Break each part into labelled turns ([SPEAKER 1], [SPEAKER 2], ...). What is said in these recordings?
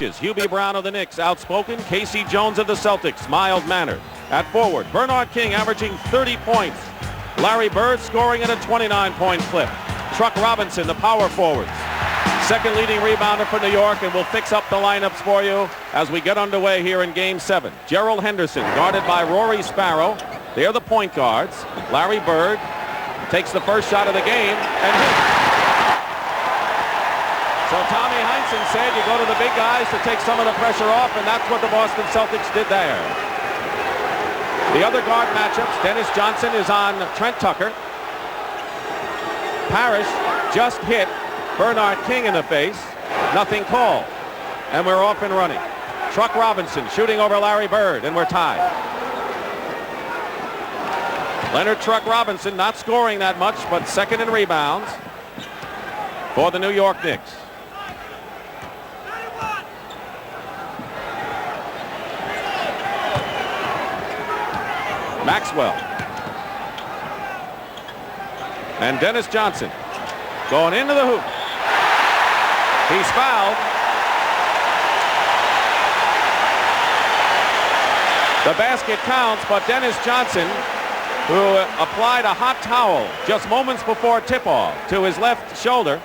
[SPEAKER 1] Hubie Brown of the Knicks, outspoken. Casey Jones of the Celtics, mild-mannered. At forward, Bernard King averaging 30 points. Larry Bird scoring at a 29-point clip. Truck Robinson, the power forwards. Second leading rebounder for New York, and we'll fix up the lineups for you as we get underway here in Game 7. Gerald Henderson, guarded by Rory Sparrow. They're the point guards. Larry Bird takes the first shot of the game and hits. So Tommy Heinsohn said you go to the big guys to take some of the pressure off, and that's what the Boston Celtics did there. The other guard matchups, Dennis Johnson is on Trent Tucker. Parrish just hit Bernard King in the face. Nothing called. And we're off and running. Truck Robinson shooting over Larry Bird, and we're tied. Leonard Truck Robinson not scoring that much, but second in rebounds for the New York Knicks. Maxwell. And Dennis Johnson going into the hoop. He's fouled. The basket counts, but Dennis Johnson, who applied a hot towel just moments before tip-off to his left shoulder,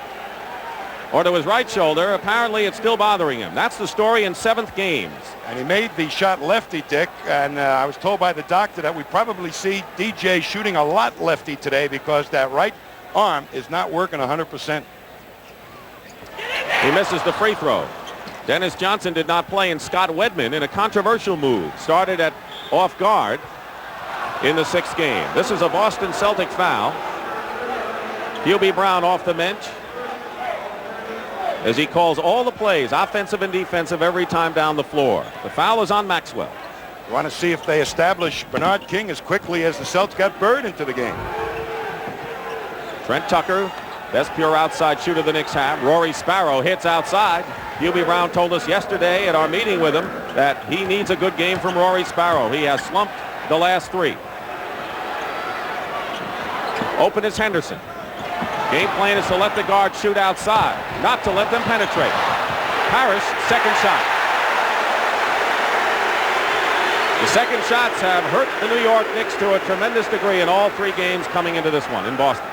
[SPEAKER 1] or to his right shoulder, apparently it's still bothering him. That's the story in 7th games.
[SPEAKER 2] And he made the shot lefty, Dick, and I was told by the doctor that we probably see DJ shooting a lot lefty today because that right arm is not working 100%.
[SPEAKER 1] He misses the free throw. Dennis Johnson did not play, and Scott Wedman in a controversial move started at off guard in the 6th game. This is a Boston Celtic foul. Hubie Brown off the bench as he calls all the plays, offensive and defensive, every time down the floor. The foul is on Maxwell.
[SPEAKER 2] You want to see if they establish Bernard King as quickly as the Celtics got Bird into the game.
[SPEAKER 1] Trent Tucker, best pure outside shooter the Knicks have. Rory Sparrow hits outside. Hubie Brown told us yesterday at our meeting with him that he needs a good game from Rory Sparrow. He has slumped the last 3. Open is Henderson. Game plan is to let the guard shoot outside, not to let them penetrate. Parrish, second shot. The second shots have hurt the New York Knicks to a tremendous degree in all 3 games coming into this one in Boston.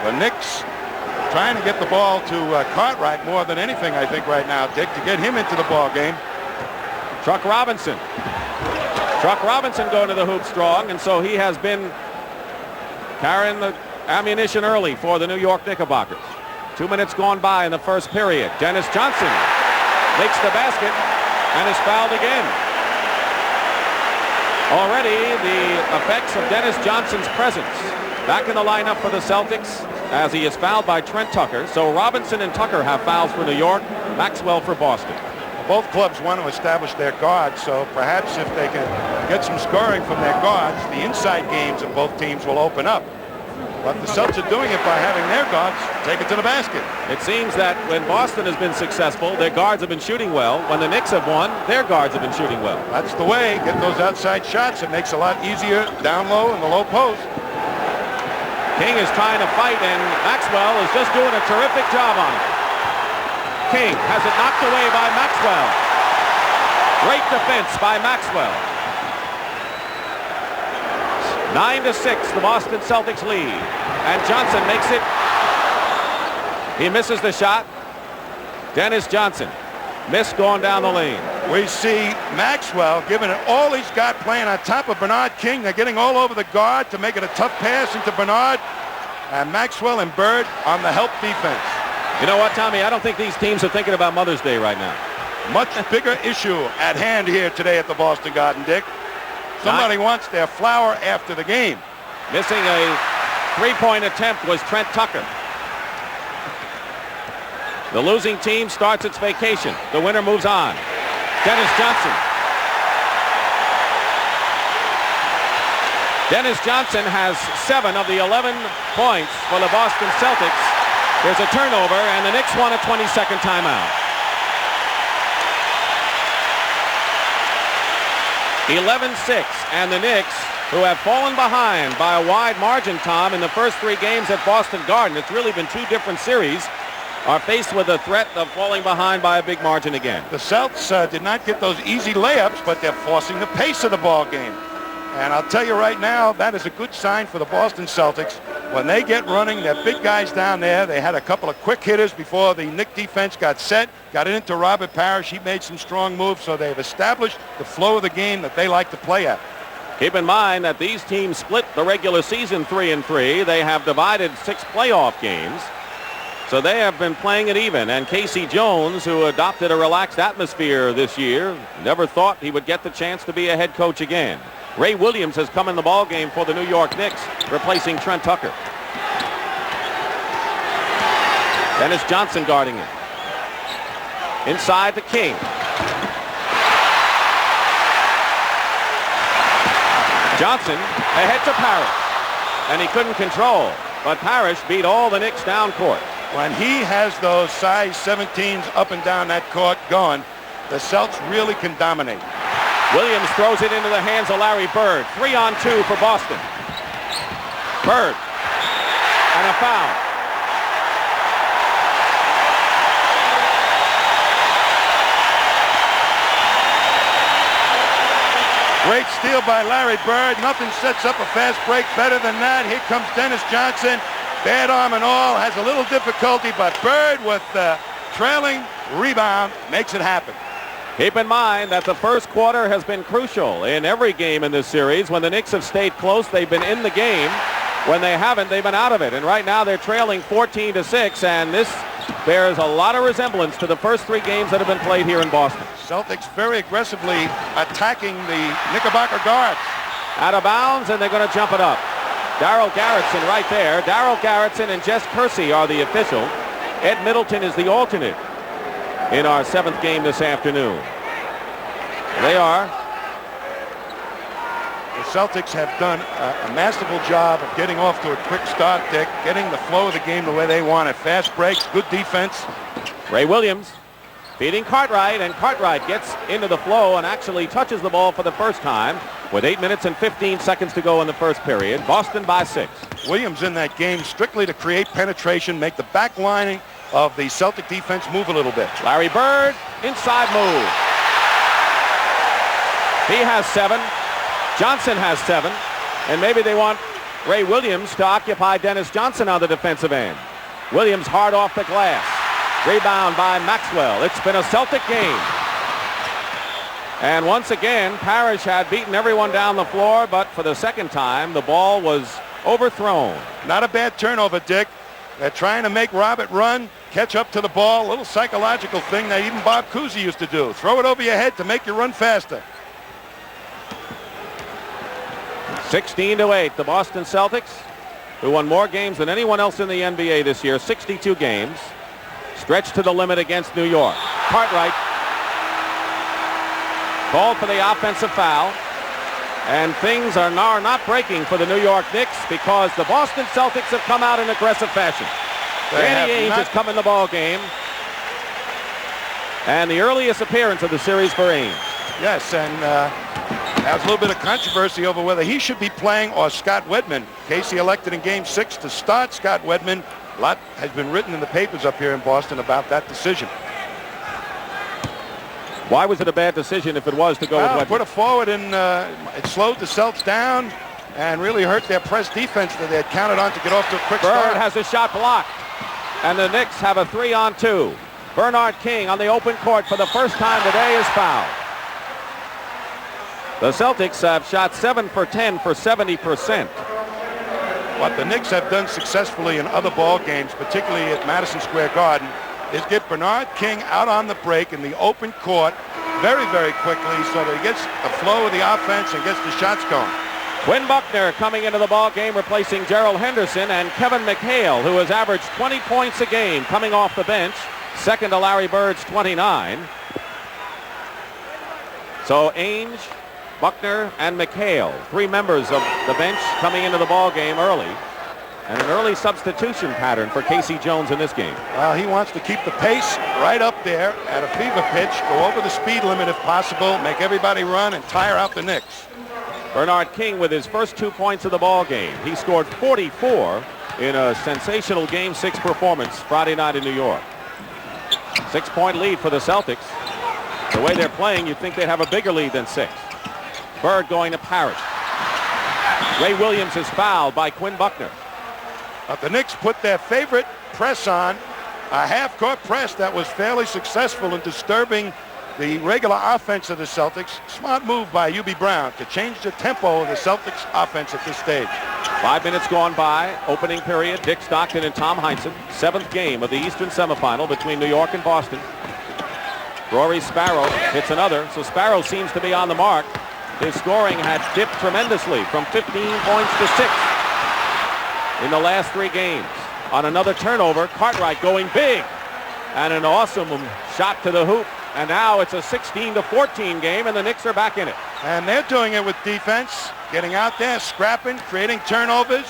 [SPEAKER 2] The Knicks trying to get the ball to Cartwright more than anything, I think, right now, Dick, to get him into the ball game.
[SPEAKER 1] Truck Robinson. Truck Robinson going to the hoop strong, and so he has been carrying the ammunition early for the New York Knickerbockers. 2 minutes gone by in the first period. Dennis Johnson makes the basket and is fouled again. Already the effects of Dennis Johnson's presence back in the lineup for the Celtics as he is fouled by Trent Tucker. So Robinson and Tucker have fouls for New York, Maxwell for Boston.
[SPEAKER 2] Both clubs want to establish their guards, so perhaps if they can get some scoring from their guards, the inside games of both teams will open up. But the Celtics are doing it by having their guards take it to the basket.
[SPEAKER 1] It seems that when Boston has been successful, their guards have been shooting well. When the Knicks have won, their guards have been shooting well.
[SPEAKER 2] That's the way. Get those outside shots. It makes it a lot easier down low in the low post.
[SPEAKER 1] King is trying to fight, and Maxwell is just doing a terrific job on it. King has it knocked away by Maxwell. Great defense by Maxwell. 9-6, the Boston Celtics lead. And Johnson makes it. He misses the shot. Dennis Johnson missed going down the lane.
[SPEAKER 2] We see Maxwell giving it all he's got, playing on top of Bernard King. They're getting all over the guard to make it a tough pass into Bernard. And Maxwell and Bird on the help defense.
[SPEAKER 1] You know what, Tommy? I don't think these teams are thinking about Mother's Day right now.
[SPEAKER 2] Much bigger issue at hand here today at the Boston Garden, Dick. Somebody wants their flower after the game.
[SPEAKER 1] Missing a 3-point attempt was Trent Tucker. The losing team starts its vacation. The winner moves on. Dennis Johnson. Dennis Johnson has 7 of the 11 points for the Boston Celtics. There's a turnover, and the Knicks want a 22nd timeout. 11-6, and the Knicks, who have fallen behind by a wide margin, Tom, in the first 3 games at Boston Garden. It's really been 2 different series. are faced with the threat of falling behind by a big margin again.
[SPEAKER 2] The Celts did not get those easy layups, but they're forcing the pace of the ball game. And I'll tell you right now, that is a good sign for the Boston Celtics. When they get running, their big guys down there, they had a couple of quick hitters before the Knick defense got set, got it into Robert Parrish. He made some strong moves, so they've established the flow of the game that they like to play at.
[SPEAKER 1] Keep in mind that these teams split the regular season 3-3. They have divided 6 playoff games. So they have been playing it even. And Casey Jones, who adopted a relaxed atmosphere this year, never thought he would get the chance to be a head coach again. Ray Williams has come in the ball game for the New York Knicks, replacing Trent Tucker. Dennis Johnson guarding him. Inside to King. Johnson ahead to Parrish. And he couldn't control. But Parrish beat all the Knicks down court.
[SPEAKER 2] When he has those size 17s up and down that court going, the Celts really can dominate.
[SPEAKER 1] Williams throws it into the hands of Larry Bird. 3-on-2 for Boston. Bird. And a foul.
[SPEAKER 2] Great steal by Larry Bird. Nothing sets up a fast break better than that. Here comes Dennis Johnson. Bad arm and all. Has a little difficulty, but Bird with the trailing rebound makes it happen.
[SPEAKER 1] Keep in mind that the first quarter has been crucial in every game in this series. When the Knicks have stayed close, they've been in the game. When they haven't, they've been out of it. And right now they're trailing 14-6, and this bears a lot of resemblance to the first 3 games that have been played here in Boston.
[SPEAKER 2] Celtics very aggressively attacking the Knickerbocker guards.
[SPEAKER 1] Out of bounds, and they're going to jump it up. Darryl Garrettson right there. Darryl Garrettson and Jess Kersey are the official. Ed Middleton is the alternate in our 7th game this afternoon. They are.
[SPEAKER 2] The Celtics have done a masterful job of getting off to a quick start, Dick, getting the flow of the game the way they want it. Fast breaks, good defense.
[SPEAKER 1] Ray Williams feeding Cartwright, and Cartwright gets into the flow and actually touches the ball for the first time with 8 minutes and 15 seconds to go in the first period. Boston by 6.
[SPEAKER 2] Williams in that game strictly to create penetration, make the back lining of the Celtic defense move a little bit.
[SPEAKER 1] Larry Bird, inside move. He has 7. Johnson has 7. And maybe they want Ray Williams to occupy Dennis Johnson on the defensive end. Williams hard off the glass. Rebound by Maxwell. It's been a Celtic game. And once again, Parrish had beaten everyone down the floor, but for the second time, the ball was overthrown.
[SPEAKER 2] Not a bad turnover, Dick. They're trying to make Robert run, catch up to the ball, a little psychological thing that even Bob Cousy used to do. Throw it over your head to make you run faster.
[SPEAKER 1] 16-8, the Boston Celtics, who won more games than anyone else in the NBA this year, 62 games, stretched to the limit against New York. Cartwright called for the offensive foul, and things are not breaking for the New York Knicks because the Boston Celtics have come out in aggressive fashion. Danny Ainge has come in the ball game, and the earliest appearance of the series for Ainge.
[SPEAKER 2] Yes, and there's a little bit of controversy over whether he should be playing or Scott Wedman. Casey elected in Game 6 to start Scott Wedman. A lot has been written in the papers up here in Boston about that decision.
[SPEAKER 1] Why was it a bad decision if it was to go with Wedman?
[SPEAKER 2] Put a forward, and it slowed the Celts down and really hurt their press defense that they had counted on to get off to a quick start.
[SPEAKER 1] Bird has a shot blocked, and the Knicks have a 3-on-2. Bernard King on the open court for the first time today is fouled. The Celtics have shot 7 for 10 for 70%.
[SPEAKER 2] What the Knicks have done successfully in other ball games, particularly at Madison Square Garden, is get Bernard King out on the break in the open court very, very quickly so that he gets the flow of the offense and gets the shots going.
[SPEAKER 1] Quinn Buckner coming into the ball game, replacing Gerald Henderson, and Kevin McHale, who has averaged 20 points a game coming off the bench, second to Larry Bird's 29. So Ainge, Buckner, and McHale, 3 members of the bench coming into the ball game early, and an early substitution pattern for Casey Jones in this game.
[SPEAKER 2] Well, he wants to keep the pace right up there at a fever pitch, go over the speed limit if possible, make everybody run, and tire out the Knicks.
[SPEAKER 1] Bernard King with his first 2 points of the ball game. He scored 44 in a sensational Game 6 performance Friday night in New York. 6-point lead for the Celtics. The way they're playing, you'd think they'd have a bigger lead than 6. Bird going to Parrish. Ray Williams is fouled by Quinn Buckner.
[SPEAKER 2] The Knicks put their favorite press on, a half-court press that was fairly successful in disturbing the regular offense of the Celtics. Smart move by Hubie Brown to change the tempo of the Celtics offense at this stage.
[SPEAKER 1] 5 minutes gone by. Opening period. Dick Stockton and Tom Heinsohn. 7th game of the Eastern semifinal between New York and Boston. Rory Sparrow hits another, so Sparrow seems to be on the mark. His scoring had dipped tremendously from 15 points to 6 in the last 3 games. On another turnover, Cartwright going big. And an awesome shot to the hoop. And now it's a 16-14 game, and the Knicks are back in it.
[SPEAKER 2] And they're doing it with defense, getting out there, scrapping, creating turnovers,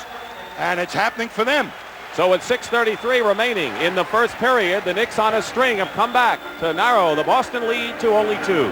[SPEAKER 2] and it's happening for them.
[SPEAKER 1] So with 6:33 remaining in the first period, the Knicks on a string have come back to narrow the Boston lead to only 2.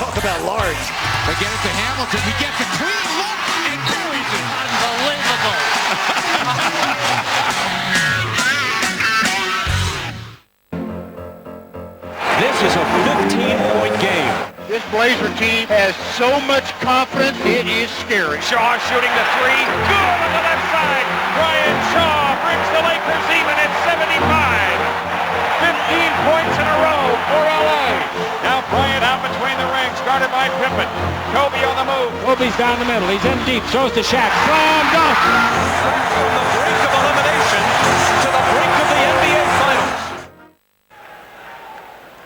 [SPEAKER 3] Talk about large. They get it to Hamilton. He gets a clean look and buries it. Unbelievable.
[SPEAKER 1] This is a 15-point game.
[SPEAKER 4] This Blazer team has so much confidence, it is scary.
[SPEAKER 5] Shaw shooting the 3. Good on the left side. Brian Shaw brings the Lakers even at 75. 15 points in a row for LA. Now Bryant out between the rings, guarded by Pippen. Kobe on the move.
[SPEAKER 6] Kobe's down the middle. He's in deep. Throws to Shaq. Slam dunk.
[SPEAKER 5] From the brink of elimination to the brink of the NBA Finals.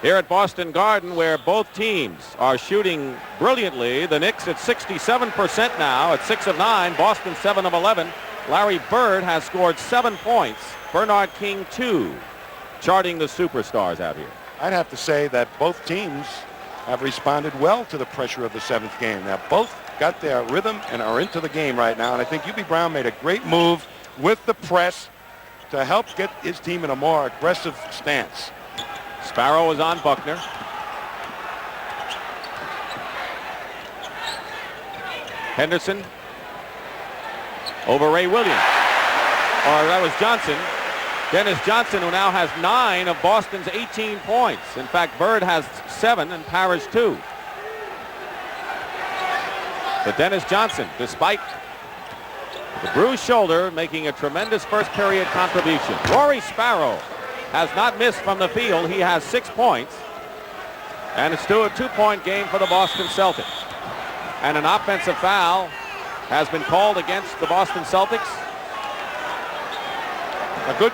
[SPEAKER 1] Here at Boston Garden, where both teams are shooting brilliantly. The Knicks at 67% now at 6 of 9. Boston 7 of 11. Larry Bird has scored 7 points. Bernard King 2. Charting the superstars out here.
[SPEAKER 2] I'd have to say that both teams have responded well to the pressure of the 7th game. Now, both got their rhythm and are into the game right now. And I think Hubie Brown made a great move with the press to help get his team in a more aggressive stance.
[SPEAKER 1] Sparrow is on Buckner. Henderson over Ray Williams. Or that was Johnson. Dennis Johnson, who now has 9 of Boston's 18 points. In fact, Bird has 7 and Parrish 2. But Dennis Johnson, despite the bruised shoulder, making a tremendous first period contribution. Rory Sparrow has not missed from the field. He has 6 points. And it's still a 2-point game for the Boston Celtics. And an offensive foul has been called against the Boston Celtics.
[SPEAKER 2] A good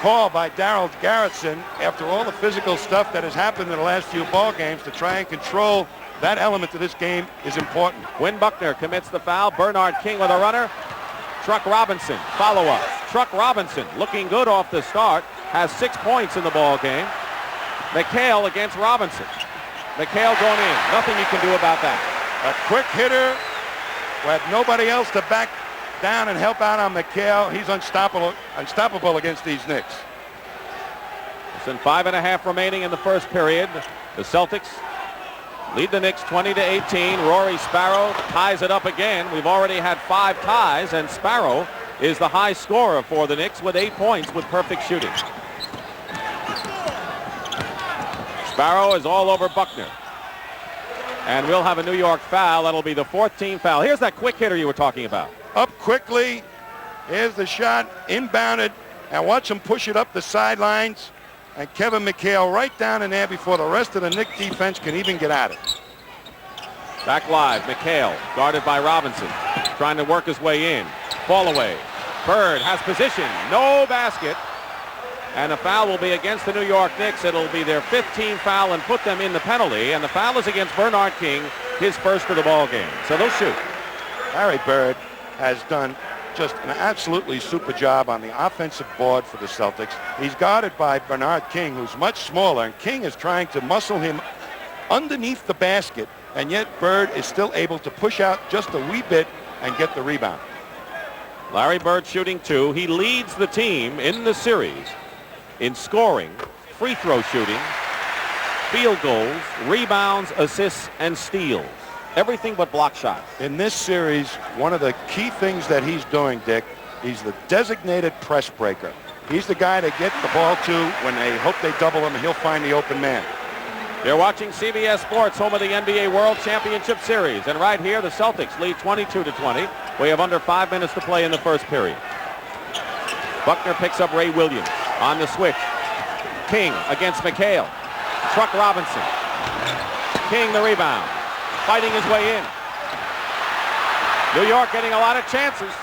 [SPEAKER 2] call by Darryl Garrison after all the physical stuff that has happened in the last few ball games to try and control that element of this game is important.
[SPEAKER 1] Quinn Buckner commits the foul. Bernard King with a runner. Truck Robinson follow-up. Truck Robinson looking good off the start. Has 6 points in the ball game. McHale against Robinson. McHale going in. Nothing you can do about that.
[SPEAKER 2] A quick hitter with nobody else to back down and help out on McHale. He's unstoppable against these Knicks.
[SPEAKER 1] Less than 5.5 remaining in the first period. The Celtics lead the Knicks 20-18. Rory Sparrow ties it up again. We've already had 5 ties, and Sparrow is the high scorer for the Knicks with 8 points with perfect shooting. Sparrow is all over Buckner. And we'll have a New York foul. That'll be the 14th foul. Here's that quick hitter you were talking about.
[SPEAKER 2] Up quickly. Here's the shot, inbounded, and watch him push it up the sidelines. And Kevin McHale right down in there before the rest of the Knicks defense can even get at it.
[SPEAKER 1] Back live, McHale, guarded by Robinson, trying to work his way in. Fall away. Bird has position. No basket. And the foul will be against the New York Knicks. It'll be their 15th foul and put them in the penalty. And the foul is against Bernard King, his first of the ball game. So they'll shoot.
[SPEAKER 2] Larry Bird has done just an absolutely super job on the offensive board for the Celtics. He's guarded by Bernard King, who's much smaller, and King is trying to muscle him underneath the basket, and yet Bird is still able to push out just a wee bit and get the rebound.
[SPEAKER 1] Larry Bird shooting 2. He leads the team in the series in scoring, free throw shooting, field goals, rebounds, assists, and steals. Everything but block shots.
[SPEAKER 2] In this series, one of the key things that he's doing, Dick, he's the designated press breaker. He's the guy to get the ball to when they hope they double him, and he'll find the open man.
[SPEAKER 1] You're watching CBS Sports, home of the NBA World Championship Series. And right here, the Celtics lead 22-20. We have under 5 minutes to play in the first period. Buckner picks up Ray Williams on the switch. King against McHale. Truck Robinson. King the rebound. Fighting his way in. New York getting a lot of chances.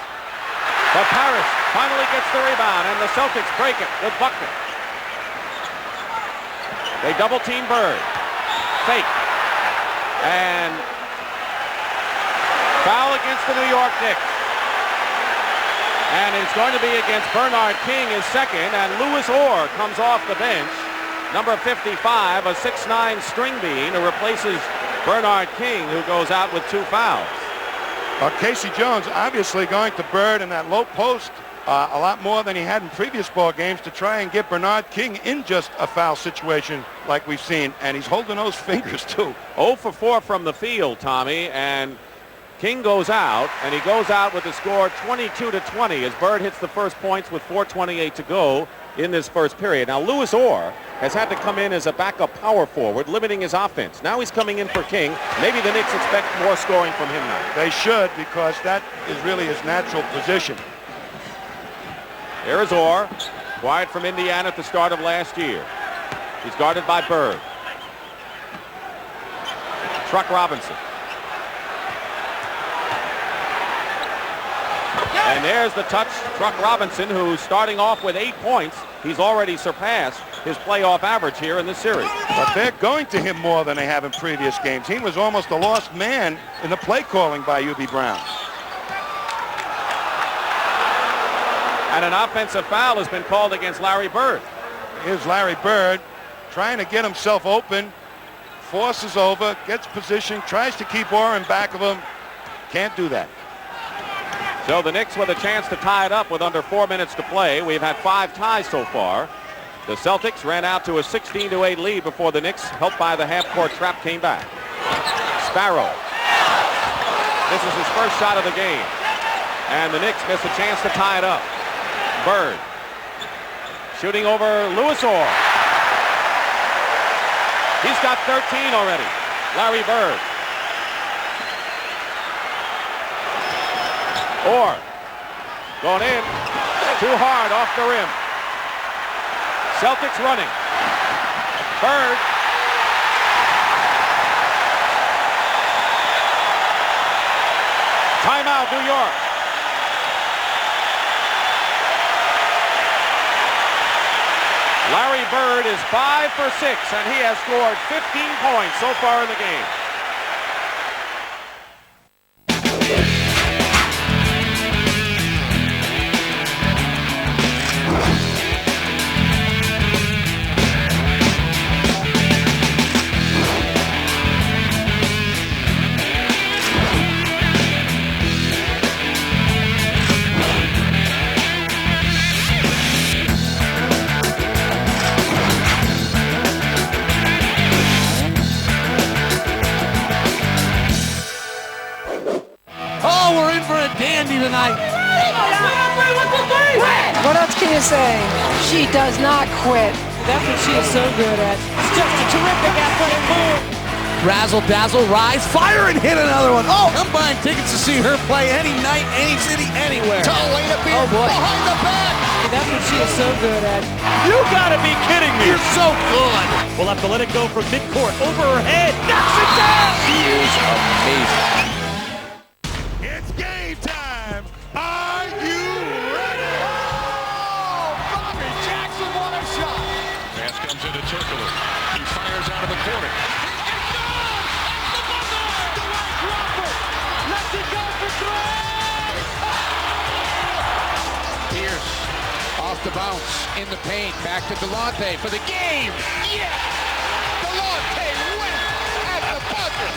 [SPEAKER 1] But Parrish finally gets the rebound, and the Celtics break it with Buckner. They double team Bird. Fake. And foul against the New York Knicks. And it's going to be against Bernard King, his second, and Louis Orr comes off the bench. Number 55, a 6'9" string bean who replaces Bernard King, who goes out with 2 fouls.
[SPEAKER 2] Casey Jones obviously going to Bird in that low post a lot more than he had in previous ball games to try and get Bernard King in just a foul situation like we've seen, and he's holding those fingers too.
[SPEAKER 1] 0 for 4 from the field, Tommy, and King goes out, and he goes out with the score 22-20 as Bird hits the first points with 4:28 to go in this first period. Now, Louis Orr has had to come in as a backup power forward, limiting his offense. Now he's coming in for King. Maybe the Knicks expect more scoring from him now.
[SPEAKER 2] They should, because that is really his natural position.
[SPEAKER 1] Here is Orr, acquired from Indiana at the start of last year. He's guarded by Bird. Truck Robinson. And there's the touch. Truck Robinson, who's starting off with 8 points. He's already surpassed his playoff average here in this series.
[SPEAKER 2] But they're going to him more than they have in previous games. He was almost a lost man in the play calling by Hubie Brown.
[SPEAKER 1] And an offensive foul has been called against Larry Bird.
[SPEAKER 2] Here's Larry Bird trying to get himself open, forces over, gets position, tries to keep Orr in back of him. Can't do that.
[SPEAKER 1] So the Knicks with a chance to tie it up with under 4 minutes to play. We've had 5 ties so far. The Celtics ran out to a 16-8 lead before the Knicks, helped by the half-court trap, came back. Sparrow. This is his first shot of the game. And the Knicks miss a chance to tie it up. Bird. Shooting over Louis Orr. He's got 13 already. Larry Bird. Orr going in, too hard off the rim. Celtics running. Bird. Timeout, New York. Larry Bird is 5 for 6, and he has scored 15 points so far in the game.
[SPEAKER 7] Tonight.
[SPEAKER 8] What else can you say? She does not quit. That's what she is so good at. It's just a terrific athletic move.
[SPEAKER 7] Razzle dazzle, rise, fire, and hit another one. Oh, I'm buying tickets to see her play any night, any city, anywhere.
[SPEAKER 3] Elena Beer behind the back.
[SPEAKER 8] That's what she is so good at.
[SPEAKER 5] You gotta be kidding me.
[SPEAKER 7] You're so good.
[SPEAKER 5] We'll have to let it go from midcourt over her head. Knocks it down.
[SPEAKER 3] She is amazing.
[SPEAKER 2] It's game time. Are you
[SPEAKER 3] of the quarter. Pierce off the bounce in the paint. Back to Delonte for the game. Yes! Delonte went at the buzzer.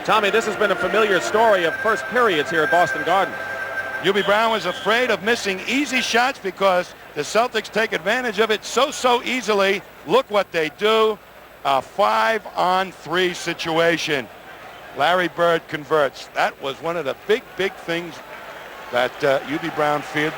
[SPEAKER 1] Tommy, this has been a familiar story of first periods here at Boston Garden.
[SPEAKER 2] Hubie Brown was afraid of missing easy shots because the Celtics take advantage of it so easily. Look what they do. A 5-on-3 situation. Larry Bird converts. That was one of the big things that Hubie Brown feared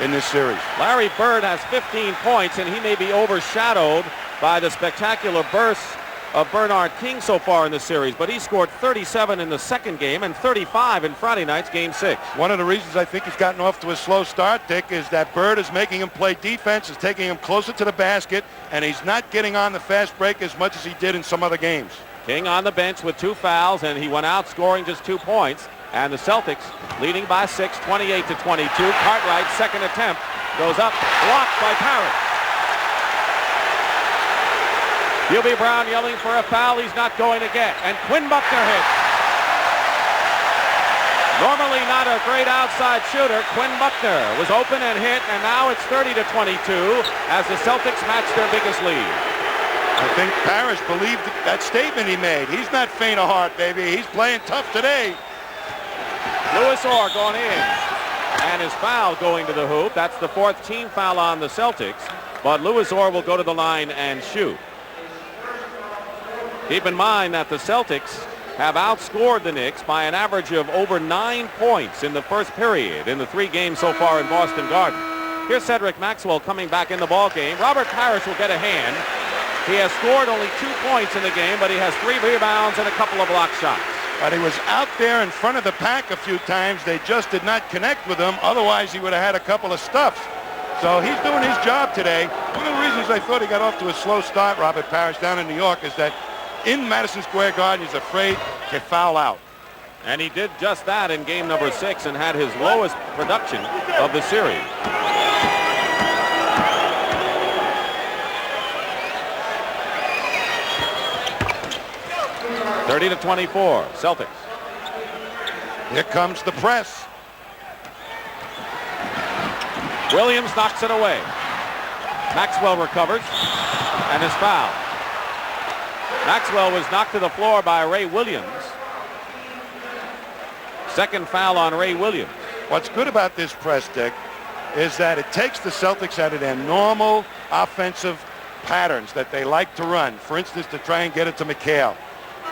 [SPEAKER 2] in this series.
[SPEAKER 1] Larry Bird has 15 points, and he may be overshadowed by the spectacular bursts of Bernard King so far in the series, but he scored 37 in the second game and 35 in Friday night's Game 6.
[SPEAKER 2] One of the reasons I think he's gotten off to a slow start, Dick, is that Bird is making him play defense, is taking him closer to the basket, and he's not getting on the fast break as much as he did in some other games.
[SPEAKER 1] King on the bench with 2 fouls, and he went out scoring just 2 points. And the Celtics leading by 6, 28-22. Cartwright's second attempt goes up, blocked by Parrish. Hubie Brown yelling for a foul he's not going to get, and Quinn Buckner hits. Normally not a great outside shooter, Quinn Buckner was open and hit, and now it's 30-22 as the Celtics match their biggest lead.
[SPEAKER 2] I think Parrish believed that statement he made. He's not faint of heart, baby. He's playing tough today.
[SPEAKER 1] Louis Orr going in, and his foul going to the hoop. That's the 4th team foul on the Celtics, but Louis Orr will go to the line and shoot. Keep in mind that the Celtics have outscored the Knicks by an average of over 9 points in the first period in the 3 games so far in Boston Garden. Here's Cedric Maxwell coming back in the ball game. Robert Parrish will get a hand. He has scored only 2 points in the game, but he has 3 rebounds and a couple of block shots.
[SPEAKER 2] But he was out there in front of the pack a few times. They just did not connect with him. Otherwise, he would have had a couple of stuffs. So he's doing his job today. One of the reasons I thought he got off to a slow start, Robert Parrish, down in New York, is that in Madison Square Garden, he's afraid to foul out.
[SPEAKER 1] And he did just that in game number 6 and had his lowest production of the series. (30-24) Celtics.
[SPEAKER 2] Here comes the press.
[SPEAKER 1] Williams knocks it away. Maxwell recovers, and is fouled. Maxwell was knocked to the floor by Ray Williams. Second foul on Ray Williams.
[SPEAKER 2] What's good about this press, Dick, is that it takes the Celtics out of their normal offensive patterns that they like to run. For instance, to try and get it to McHale.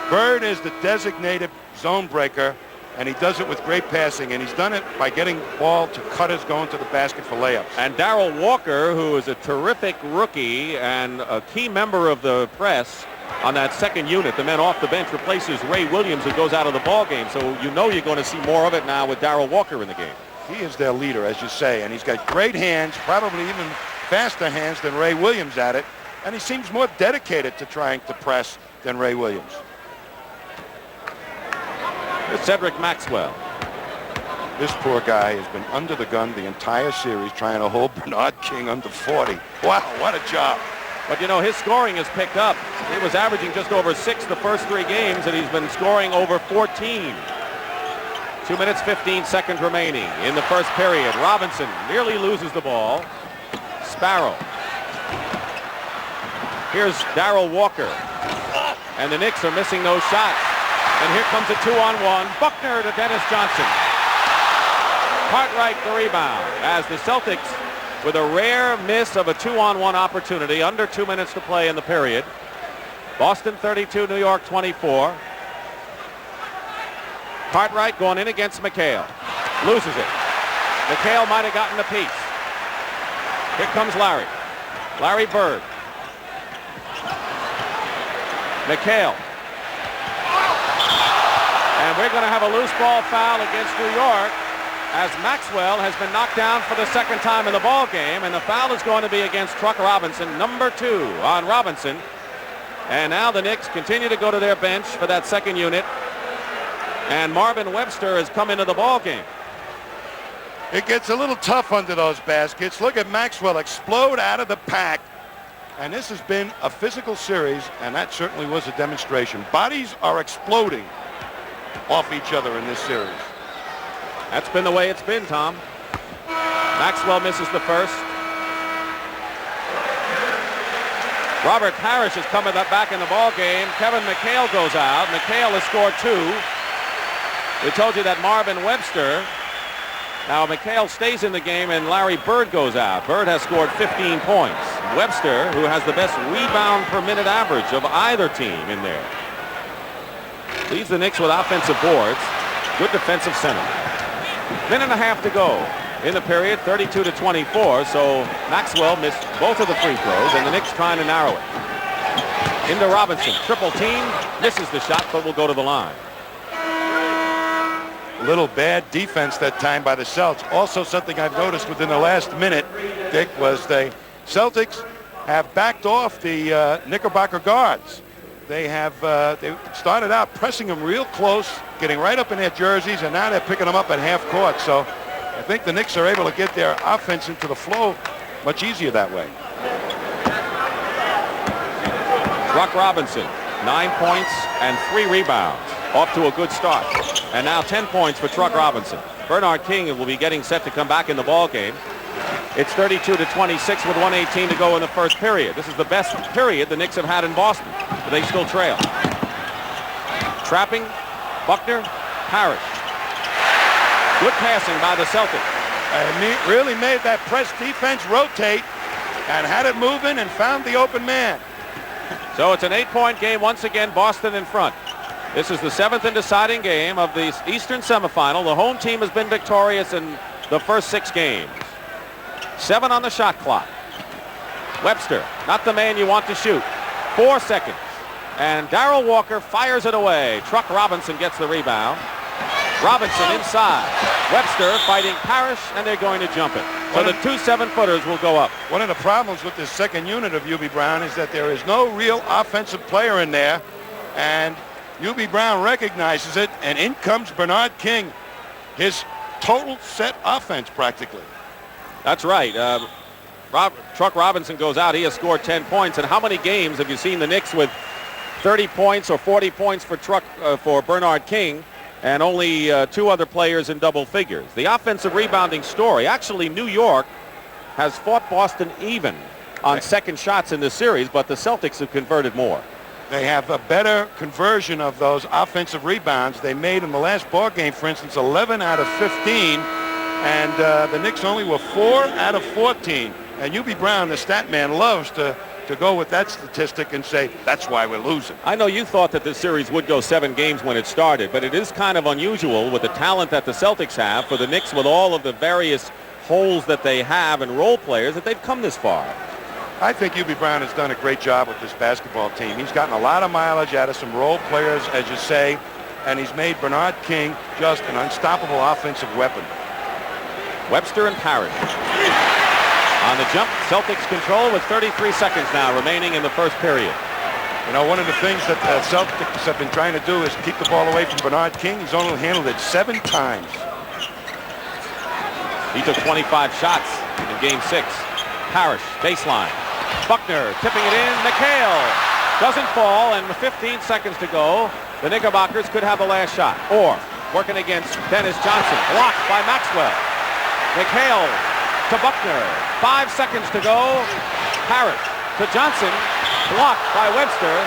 [SPEAKER 2] Bird is the designated zone breaker, and he does it with great passing, and he's done it by getting ball to cutters going to the basket for layups.
[SPEAKER 1] And Darrell Walker, who is a terrific rookie and a key member of the press on that second unit, the men off the bench, replaces Ray Williams, who goes out of the ball game. So you know you're going to see more of it now with Darrell Walker in the game.
[SPEAKER 2] He is their leader, as you say, and he's got great hands, probably even faster hands than Ray Williams at it, and he seems more dedicated to trying to press than Ray Williams.
[SPEAKER 1] It's Cedric Maxwell.
[SPEAKER 2] This poor guy has been under the gun the entire series trying to hold Bernard King under 40. Wow, what a job.
[SPEAKER 1] But, you know, his scoring has picked up. He was averaging just over 6 the first 3 games, and he's been scoring over 14. 2 minutes, 15 seconds remaining in the first period. Robinson nearly loses the ball. Sparrow. Here's Darrell Walker. And the Knicks are missing those shots. And here comes a 2-on-1. Buckner to Dennis Johnson. Cartwright the rebound as the Celtics, with a rare miss of a 2-on-1 opportunity, under 2 minutes to play in the period. Boston 32, New York 24. Cartwright going in against McHale. Loses it. McHale might have gotten a piece. Here comes Larry. Larry Bird. McHale. And we're going to have a loose ball foul against New York as Maxwell has been knocked down for the second time in the ball game, and the foul is going to be against Truck Robinson, number 2 on Robinson. And now the Knicks continue to go to their bench for that second unit, and Marvin Webster has come into the ball game.
[SPEAKER 2] It gets a little tough under those baskets. Look at Maxwell explode out of the pack. And this has been a physical series, and that certainly was a demonstration. Bodies are exploding off each other in this series.
[SPEAKER 1] That's been the way it's been, Tom. Maxwell misses the first. Robert Parrish is coming back in the ball game. Kevin McHale goes out. McHale has scored 2. We told you that Marvin Webster. Now McHale stays in the game and Larry Bird goes out. Bird has scored 15 points. Webster, who has the best rebound per minute average of either team in there, leads the Knicks with offensive boards. Good defensive center. Minute and a half to go in the period, 32-24. So Maxwell missed both of the free throws, and the Knicks trying to narrow it. Into Robinson, triple team, misses the shot, but will go to the line.
[SPEAKER 2] Little bad defense that time by the Celtics. Also something I've noticed within the last minute, Dick, was the Celtics have backed off the Knickerbocker guards. They have they started out pressing them real close, getting right up in their jerseys, and now they're picking them up at half court. So I think the Knicks are able to get their offense into the flow much easier that way.
[SPEAKER 1] Truck Robinson, 9 points and 3 rebounds. Off to a good start. And now 10 points for Truck Robinson. Bernard King will be getting set to come back in the ball game. It's 32-26 with 1:18 to go in the first period. This is the best period the Knicks have had in Boston, but they still trail. Trapping, Buckner, Parrish. Good passing by the Celtics.
[SPEAKER 2] And he really made that press defense rotate and had it moving and found the open man.
[SPEAKER 1] So it's an 8-point game once again, Boston in front. This is the 7th and deciding game of the Eastern semifinal. The home team has been victorious in the first 6 games. 7 on the shot clock. Webster, not the man you want to shoot. 4 seconds. And Darrell Walker fires it away. Truck Robinson gets the rebound. Robinson inside. Webster fighting Parrish, and they're going to jump it. So the 2 7-footers will go up.
[SPEAKER 2] One of the problems with this second unit of UB Brown is that there is no real offensive player in there, and UB Brown recognizes it, and in comes Bernard King. His total set offense practically.
[SPEAKER 1] That's right. Truck Robinson goes out. He has scored 10 points. And how many games have you seen the Knicks with 30 points or 40 points for Bernard King, and only 2 other players in double figures? The offensive rebounding story. Actually, New York has fought Boston even on second shots in this series, but the Celtics have converted more.
[SPEAKER 2] They have a better conversion of those offensive rebounds. They made in the last ball game, for instance, 11 out of 15, and the Knicks only were 4 out of 14. And UB Brown, the stat man, loves to go with that statistic and say, that's why we're losing.
[SPEAKER 1] I know you thought that this series would go 7 games when it started, but it is kind of unusual with the talent that the Celtics have for the Knicks, with all of the various holes that they have and role players, that they've come this far.
[SPEAKER 2] I think UB Brown has done a great job with this basketball team. He's gotten a lot of mileage out of some role players, as you say, and he's made Bernard King just an unstoppable offensive weapon.
[SPEAKER 1] Webster and Parrish. On the jump, Celtics control with 33 seconds now remaining in the first period.
[SPEAKER 2] You know, one of the things that the Celtics have been trying to do is keep the ball away from Bernard King. He's only handled it 7 times.
[SPEAKER 1] He took 25 shots in Game 6. Parrish, baseline. Buckner tipping it in. McHale doesn't fall, and with 15 seconds to go, the Knickerbockers could have the last shot. Or working against Dennis Johnson, blocked by Maxwell. McHale to Buckner. 5 seconds to go. Parrish to Johnson, blocked by Webster.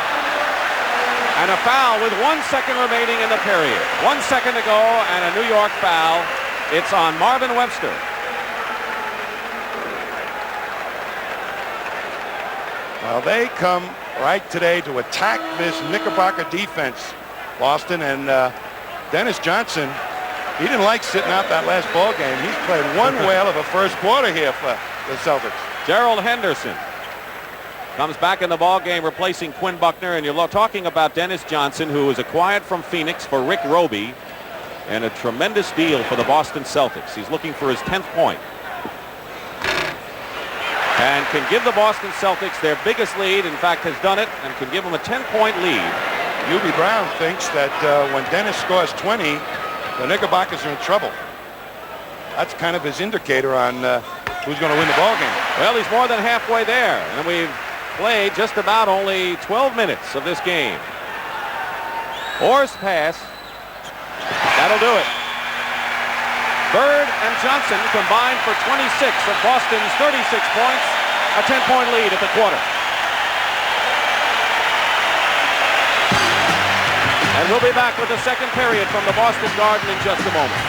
[SPEAKER 1] And a foul with 1 second remaining in the period. 1 second to go, and a New York foul. It's on Marvin Webster.
[SPEAKER 2] Well, they come right today to attack this Knickerbocker defense, Boston, and Dennis Johnson, he didn't like sitting out that last ball game. He's played one whale of a first quarter here for the Celtics.
[SPEAKER 1] Gerald Henderson comes back in the ball game replacing Quinn Buckner. And you're talking about Dennis Johnson, who was acquired from Phoenix for Rick Roby, and a tremendous deal for the Boston Celtics. He's looking for his 10th point. And can give the Boston Celtics their biggest lead. In fact, has done it and can give them a 10-point lead.
[SPEAKER 2] Hubie Brown thinks that when Dennis scores 20, the Knickerbockers are in trouble. That's kind of his indicator on who's going to win the ball game.
[SPEAKER 1] Well, he's more than halfway there, and we've played just about only 12 minutes of this game. Orr's pass. That'll do it. Bird and Johnson combined for 26 of Boston's 36 points, a 10-point lead at the quarter. And we'll be back with the second period from the Boston Garden in just a moment.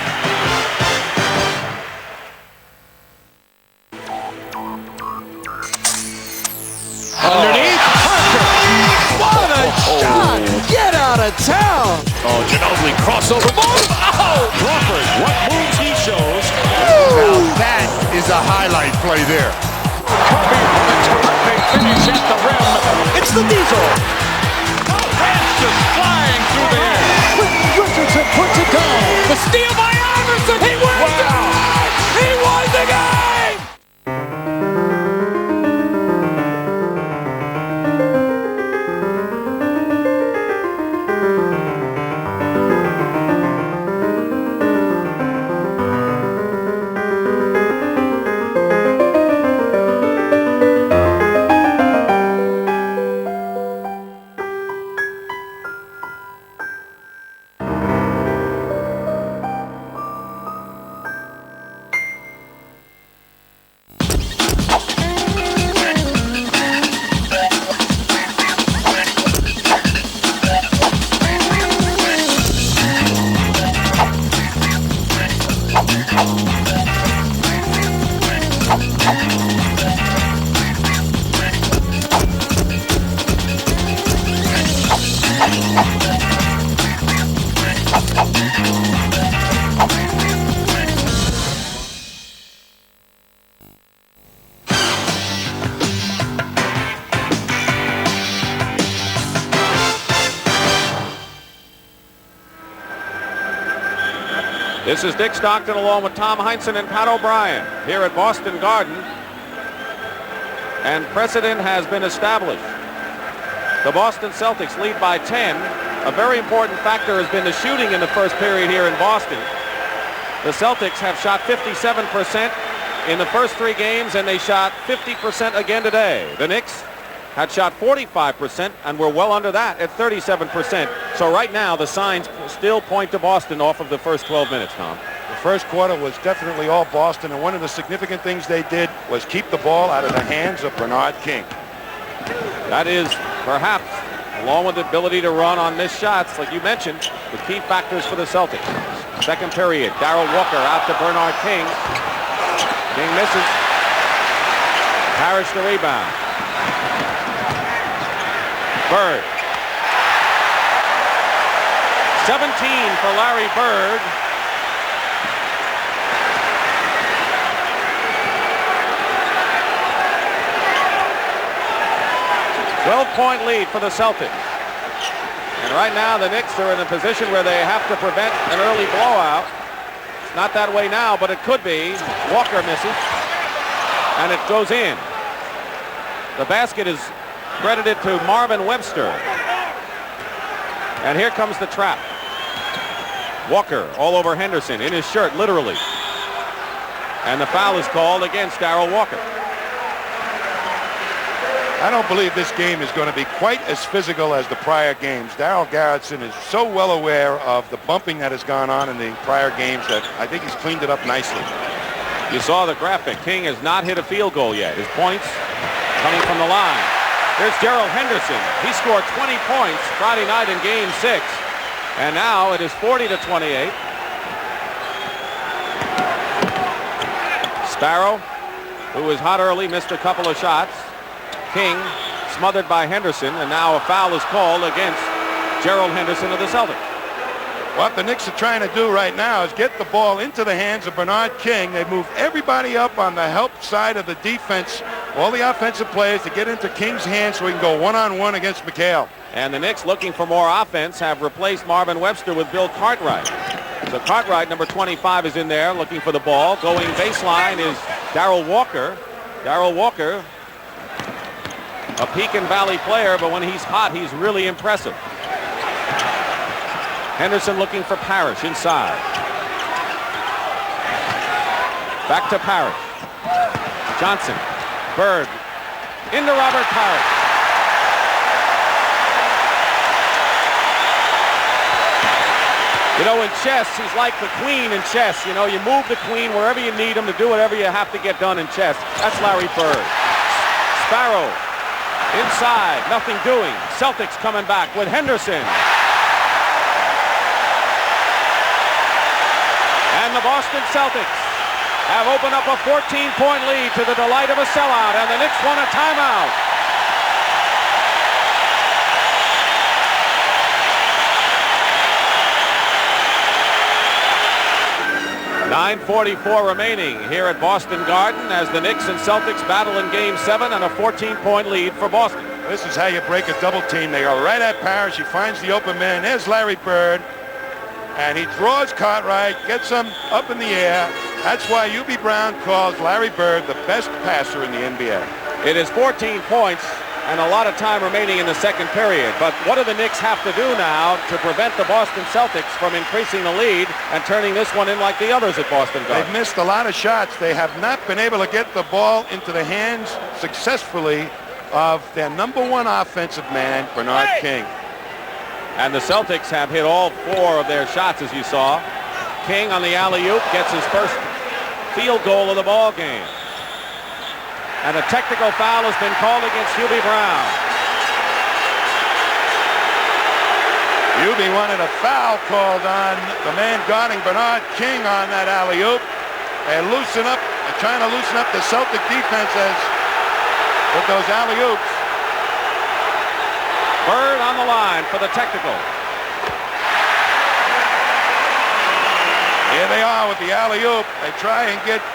[SPEAKER 7] Underneath, Parker. What a shot! Get out of town!
[SPEAKER 5] Oh, Ginobili crossover move. Oh, Crawford, what moves he shows.
[SPEAKER 3] Now that is a highlight play there.
[SPEAKER 5] Kobe with a terrific finish at the rim.
[SPEAKER 7] It's the Diesel.
[SPEAKER 5] That's just flying through the air.
[SPEAKER 7] Richardson puts it down. The steal by Iverson. He wins it! He won the game!
[SPEAKER 1] This is Dick Stockton along with Tom Heinsohn and Pat O'Brien here at Boston Garden. And precedent has been established. The Boston Celtics lead by 10. A very important factor has been the shooting in the first period here in Boston. The Celtics have shot 57% in the first 3 games, and they shot 50% again today. The Knicks had shot 45% and were well under that at 37%. So right now the signs still point to Boston off of the first 12 minutes, Tom.
[SPEAKER 2] The first quarter was definitely all Boston, and one of the significant things they did was keep the ball out of the hands of Bernard King.
[SPEAKER 1] That is perhaps, along with the ability to run on missed shots, like you mentioned, the key factors for the Celtics. Second period, Darrell Walker out to Bernard King. King misses. Parrish the rebound. Bird. 17 for Larry Bird. .12-point lead for the Celtics. And right now the Knicks are in a position where they have to prevent an early blowout. It's not that way now, but it could be. Walker misses. And it goes in. The basket is credited to Marvin Webster. And here comes the trap. Walker all over Henderson in his shirt, literally. And the foul is called against Darrell Walker.
[SPEAKER 2] I don't believe this game is going to be quite as physical as the prior games. Darryl Garretson is so well aware of the bumping that has gone on in the prior games that I think he's cleaned it up nicely.
[SPEAKER 1] You saw the graphic. King has not hit a field goal yet. His points coming from the line. Here's Gerald Henderson. He scored 20 points Friday night in Game 6. And now it is 40-28. Sparrow, who was hot early, missed a couple of shots. King smothered by Henderson, and now a foul is called against Gerald Henderson of the Celtics.
[SPEAKER 2] What the Knicks are trying to do right now is get the ball into the hands of Bernard King. They move everybody up on the help side of the defense, all the offensive players, to get into King's hands so he can go one-on-one against McHale.
[SPEAKER 1] And the Knicks, looking for more offense, have replaced Marvin Webster with Bill Cartwright. So Cartwright, number 25, is in there looking for the ball. Going baseline is Darrell Walker. Darrell Walker, a Pekin Valley player, but when he's hot, he's really impressive. Henderson looking for Parrish inside. Back to Parrish. Johnson. Bird. Into Robert Parrish. You know, in chess, he's like the queen in chess. You know, you move the queen wherever you need him to do whatever you have to get done in chess. That's Larry Bird. Sparrow. Inside. Nothing doing. Celtics coming back with Henderson. And the Boston Celtics have opened up a 14-point lead to the delight of a sellout, and the Knicks won a timeout. .44 remaining here at Boston Garden as the Knicks and Celtics battle in Game 7 and a 14-point lead for Boston.
[SPEAKER 2] This is how you break a double team. They go right at Parrish. He finds the open man. There's Larry Bird. And he draws Cartwright, gets him up in the air. That's why Hubie Brown calls Larry Bird the best passer in the NBA.
[SPEAKER 1] It is 14 points and a lot of time remaining in the second period. But what do the Knicks have to do now to prevent the Boston Celtics from increasing the lead and turning this one in like the others at Boston Garden?
[SPEAKER 2] They've missed a lot of shots. They have not been able to get the ball into the hands successfully of their number one offensive man, Bernard King.
[SPEAKER 1] And the Celtics have hit all 4 of their shots, as you saw. King on the alley-oop gets his first field goal of the ball game. And a technical foul has been called against Hubie Brown.
[SPEAKER 2] Hubie wanted a foul called on the man guarding Bernard King on that alley-oop. They're trying to loosen up the Celtic defenses with those alley-oops.
[SPEAKER 1] Bird on the line for the technical.
[SPEAKER 2] Here they are with the alley-oop. They try and get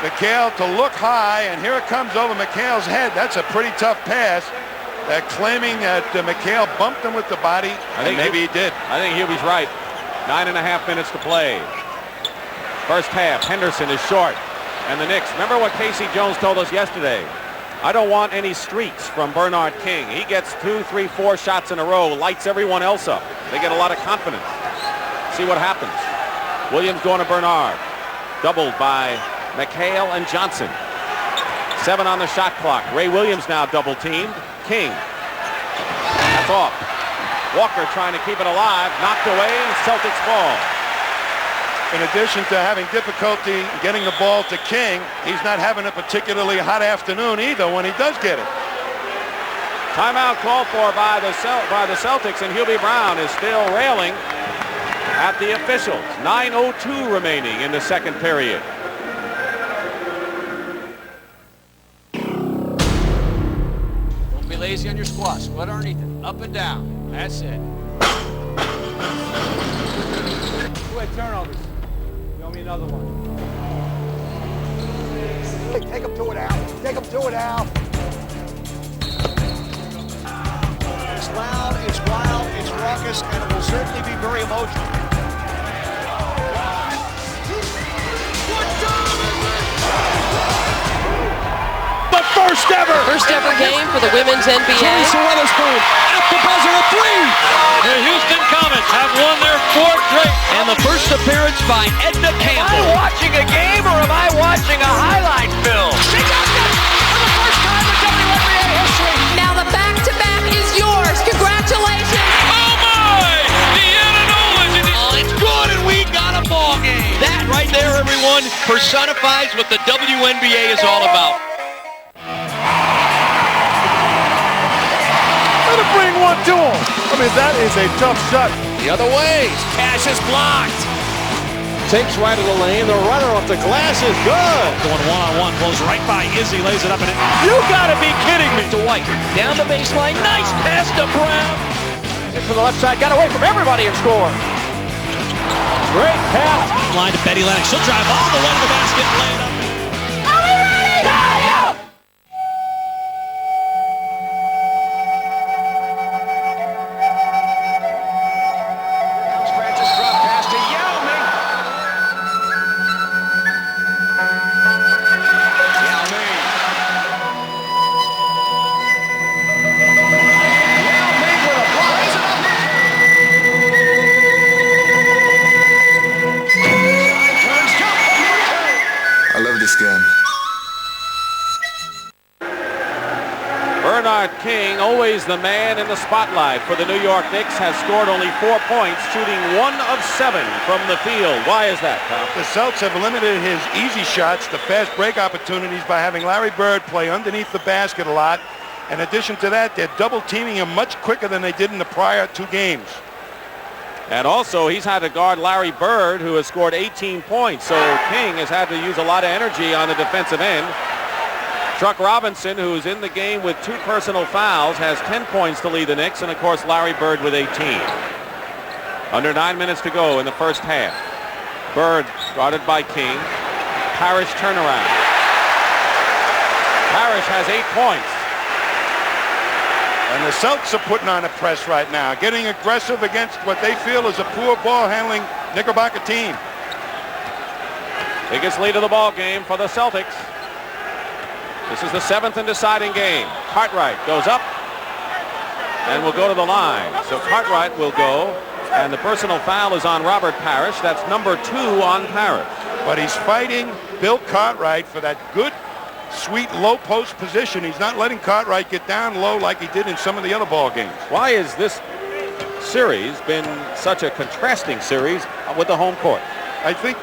[SPEAKER 2] McHale to look high, and here it comes over McHale's head. That's a pretty tough pass. They're claiming that McHale bumped him with the body, and maybe he did.
[SPEAKER 1] I think Hubie's right. 9.5 minutes to play. First half, Henderson is short. And the Knicks, remember what Casey Jones told us yesterday? I don't want any streaks from Bernard King. He gets 2, 3, 4 shots in a row, lights everyone else up. They get a lot of confidence. See what happens. Williams going to Bernard. Doubled by McHale and Johnson. 7 on the shot clock. Ray Williams now double teamed. King. That's off. Walker trying to keep it alive. Knocked away and Celtics ball.
[SPEAKER 2] In addition to having difficulty getting the ball to King, he's not having a particularly hot afternoon either when he does get it.
[SPEAKER 1] Timeout called for by the Celtics, and Hubie Brown is still railing at the officials. 9:02 remaining in the second period.
[SPEAKER 7] Don't be lazy on your squat. Squat underneath it. Up and down. That's it. Quick turnovers. Show me another one.
[SPEAKER 4] Take him to it, Al. Take him to it, Al. It's loud, it's wild, it's raucous, and it will certainly be very emotional.
[SPEAKER 5] The first ever
[SPEAKER 8] game for the women's NBA.
[SPEAKER 7] Teresa Weatherspoon at the buzzer, a 3.
[SPEAKER 5] The Houston Comets have won their 4th straight.
[SPEAKER 9] And the first appearance by Edna Campbell.
[SPEAKER 5] Am I watching a game or am I watching a highlight film?
[SPEAKER 8] She does it for the first time in WNBA history. Now the back-to-back is yours. Congratulations.
[SPEAKER 5] Oh my! Deanna Nolan!
[SPEAKER 9] Oh, it's good and we got a ball game. That right there, everyone, personifies what the WNBA is all about.
[SPEAKER 2] Let him bring one to him. I mean, that is a tough shot.
[SPEAKER 7] The other way. Cash is blocked.
[SPEAKER 6] Takes right of the lane. The runner off the glass is good.
[SPEAKER 5] Going one-on-one, blows right by Izzy, lays it up and in. You gotta be kidding me!
[SPEAKER 9] To White, down the baseline, nice pass to Brown.
[SPEAKER 6] Hit from the left side, got away from everybody and scored. Great pass.
[SPEAKER 7] Line to Betty Lennox. She'll drive all the way to the basket and lay it up.
[SPEAKER 4] Francis drop pass to Yao Ming. Yao Ming. Yao Ming with a block. Raise it up. Turns jump.
[SPEAKER 10] I love this game.
[SPEAKER 1] Bernard King, always the man in the spotlight for the New York Knicks, has scored only 4 points, shooting 1 of 7 from the field. Why is that, Tom?
[SPEAKER 2] The Celtics have limited his easy shots, the fast break opportunities, by having Larry Bird play underneath the basket a lot. In addition to that, they're double teaming him much quicker than they did in the prior 2 games.
[SPEAKER 1] And also, he's had to guard Larry Bird, who has scored 18 points. So King has had to use a lot of energy on the defensive end. Truck Robinson, who's in the game with 2 personal fouls, has 10 points to lead the Knicks, and of course Larry Bird with 18. Under 9 minutes to go in the first half. Bird guarded by King. Parrish turnaround. Parrish has 8 points.
[SPEAKER 2] And the Celtics are putting on a press right now, getting aggressive against what they feel is a poor ball-handling Knickerbocker team.
[SPEAKER 1] Biggest lead of the ball game for the Celtics. This is the 7th and deciding game. Cartwright goes up and will go to the line. So Cartwright will go, and the personal foul is on Robert Parrish. That's number 2 on Parrish.
[SPEAKER 2] But he's fighting Bill Cartwright for that good, sweet low post position. He's not letting Cartwright get down low like he did in some of the other ball games.
[SPEAKER 1] Why has this series been such a contrasting series with the home court?
[SPEAKER 2] I think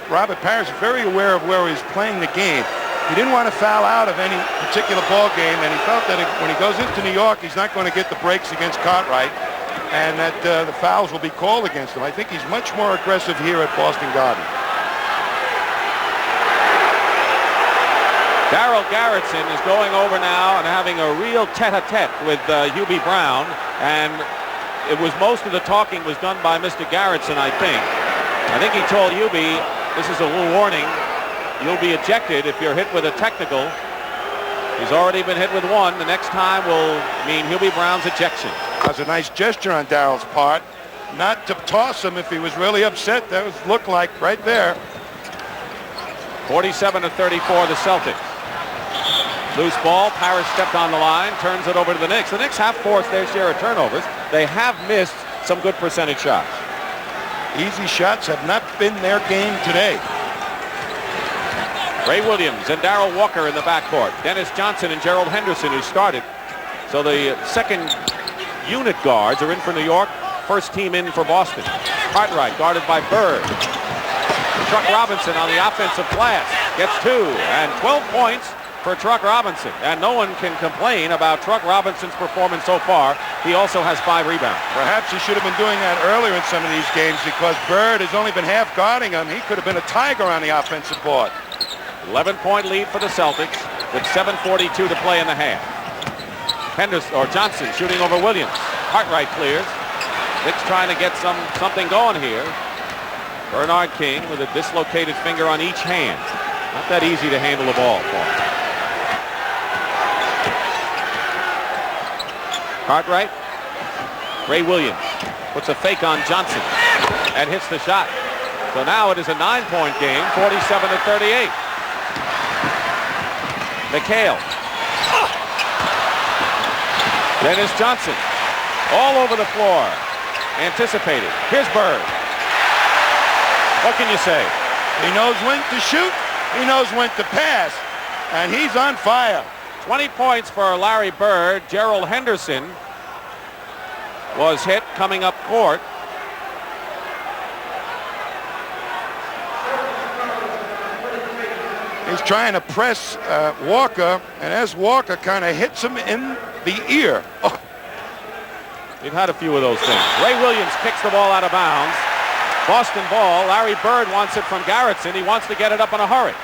[SPEAKER 2] Robert Parrish is very aware of where he's playing the game. He didn't want to foul out of any particular ball game, and he felt that when he goes into New York, he's not going to get the breaks against Cartwright, and that the fouls will be called against him. I think he's much more aggressive here at Boston Garden.
[SPEAKER 1] Darryl Garretson is going over now and having a real tete-a-tete with Hubie Brown, and it was most of the talking was done by Mr. Garretson, I think. I think he told Hubie, this is a little warning, you'll be ejected if you're hit with a technical. He's already been hit with 1. The next time will mean Hubie Brown's ejection.
[SPEAKER 2] That was a nice gesture on Darryl's part, not to toss him if he was really upset. That was looked like right there.
[SPEAKER 1] 47-34 the Celtics. Loose ball, Parrish stepped on the line, turns it over to the Knicks. The Knicks have forced their share of turnovers. They have missed some good percentage shots.
[SPEAKER 2] Easy shots have not been their game today.
[SPEAKER 1] Ray Williams and Darrell Walker in the backcourt. Dennis Johnson and Gerald Henderson, who started. So the second unit guards are in for New York. First team in for Boston. Cartwright guarded by Bird. Truck Robinson on the offensive glass gets 2 and 12 points for Truck Robinson. And no one can complain about Truck Robinson's performance so far. He also has 5 rebounds.
[SPEAKER 2] Perhaps he should have been doing that earlier in some of these games because Bird has only been half guarding him. He could have been a tiger on the offensive board.
[SPEAKER 1] 11-point lead for the Celtics with 7:42 to play in the half. Henderson or Johnson shooting over Williams. Cartwright clears. Knicks trying to get something going here. Bernard King with a dislocated finger on each hand. Not that easy to handle the ball for him. Cartwright. Ray Williams puts a fake on Johnson and hits the shot. So now it is a 9-point game, 47-38. McHale. Dennis Johnson all over the floor. Anticipated. Here's Bird. What can you say?
[SPEAKER 2] He knows when to shoot. He knows when to pass. And he's on fire.
[SPEAKER 1] 20 points for Larry Bird. Gerald Henderson was hit coming up court.
[SPEAKER 2] He's trying to press Walker, and as Walker kind of hits him in the ear. Oh.
[SPEAKER 1] We've had a few of those things. Ray Williams kicks the ball out of bounds. Boston ball. Larry Bird wants it from Garretson. He wants to get it up in a hurry.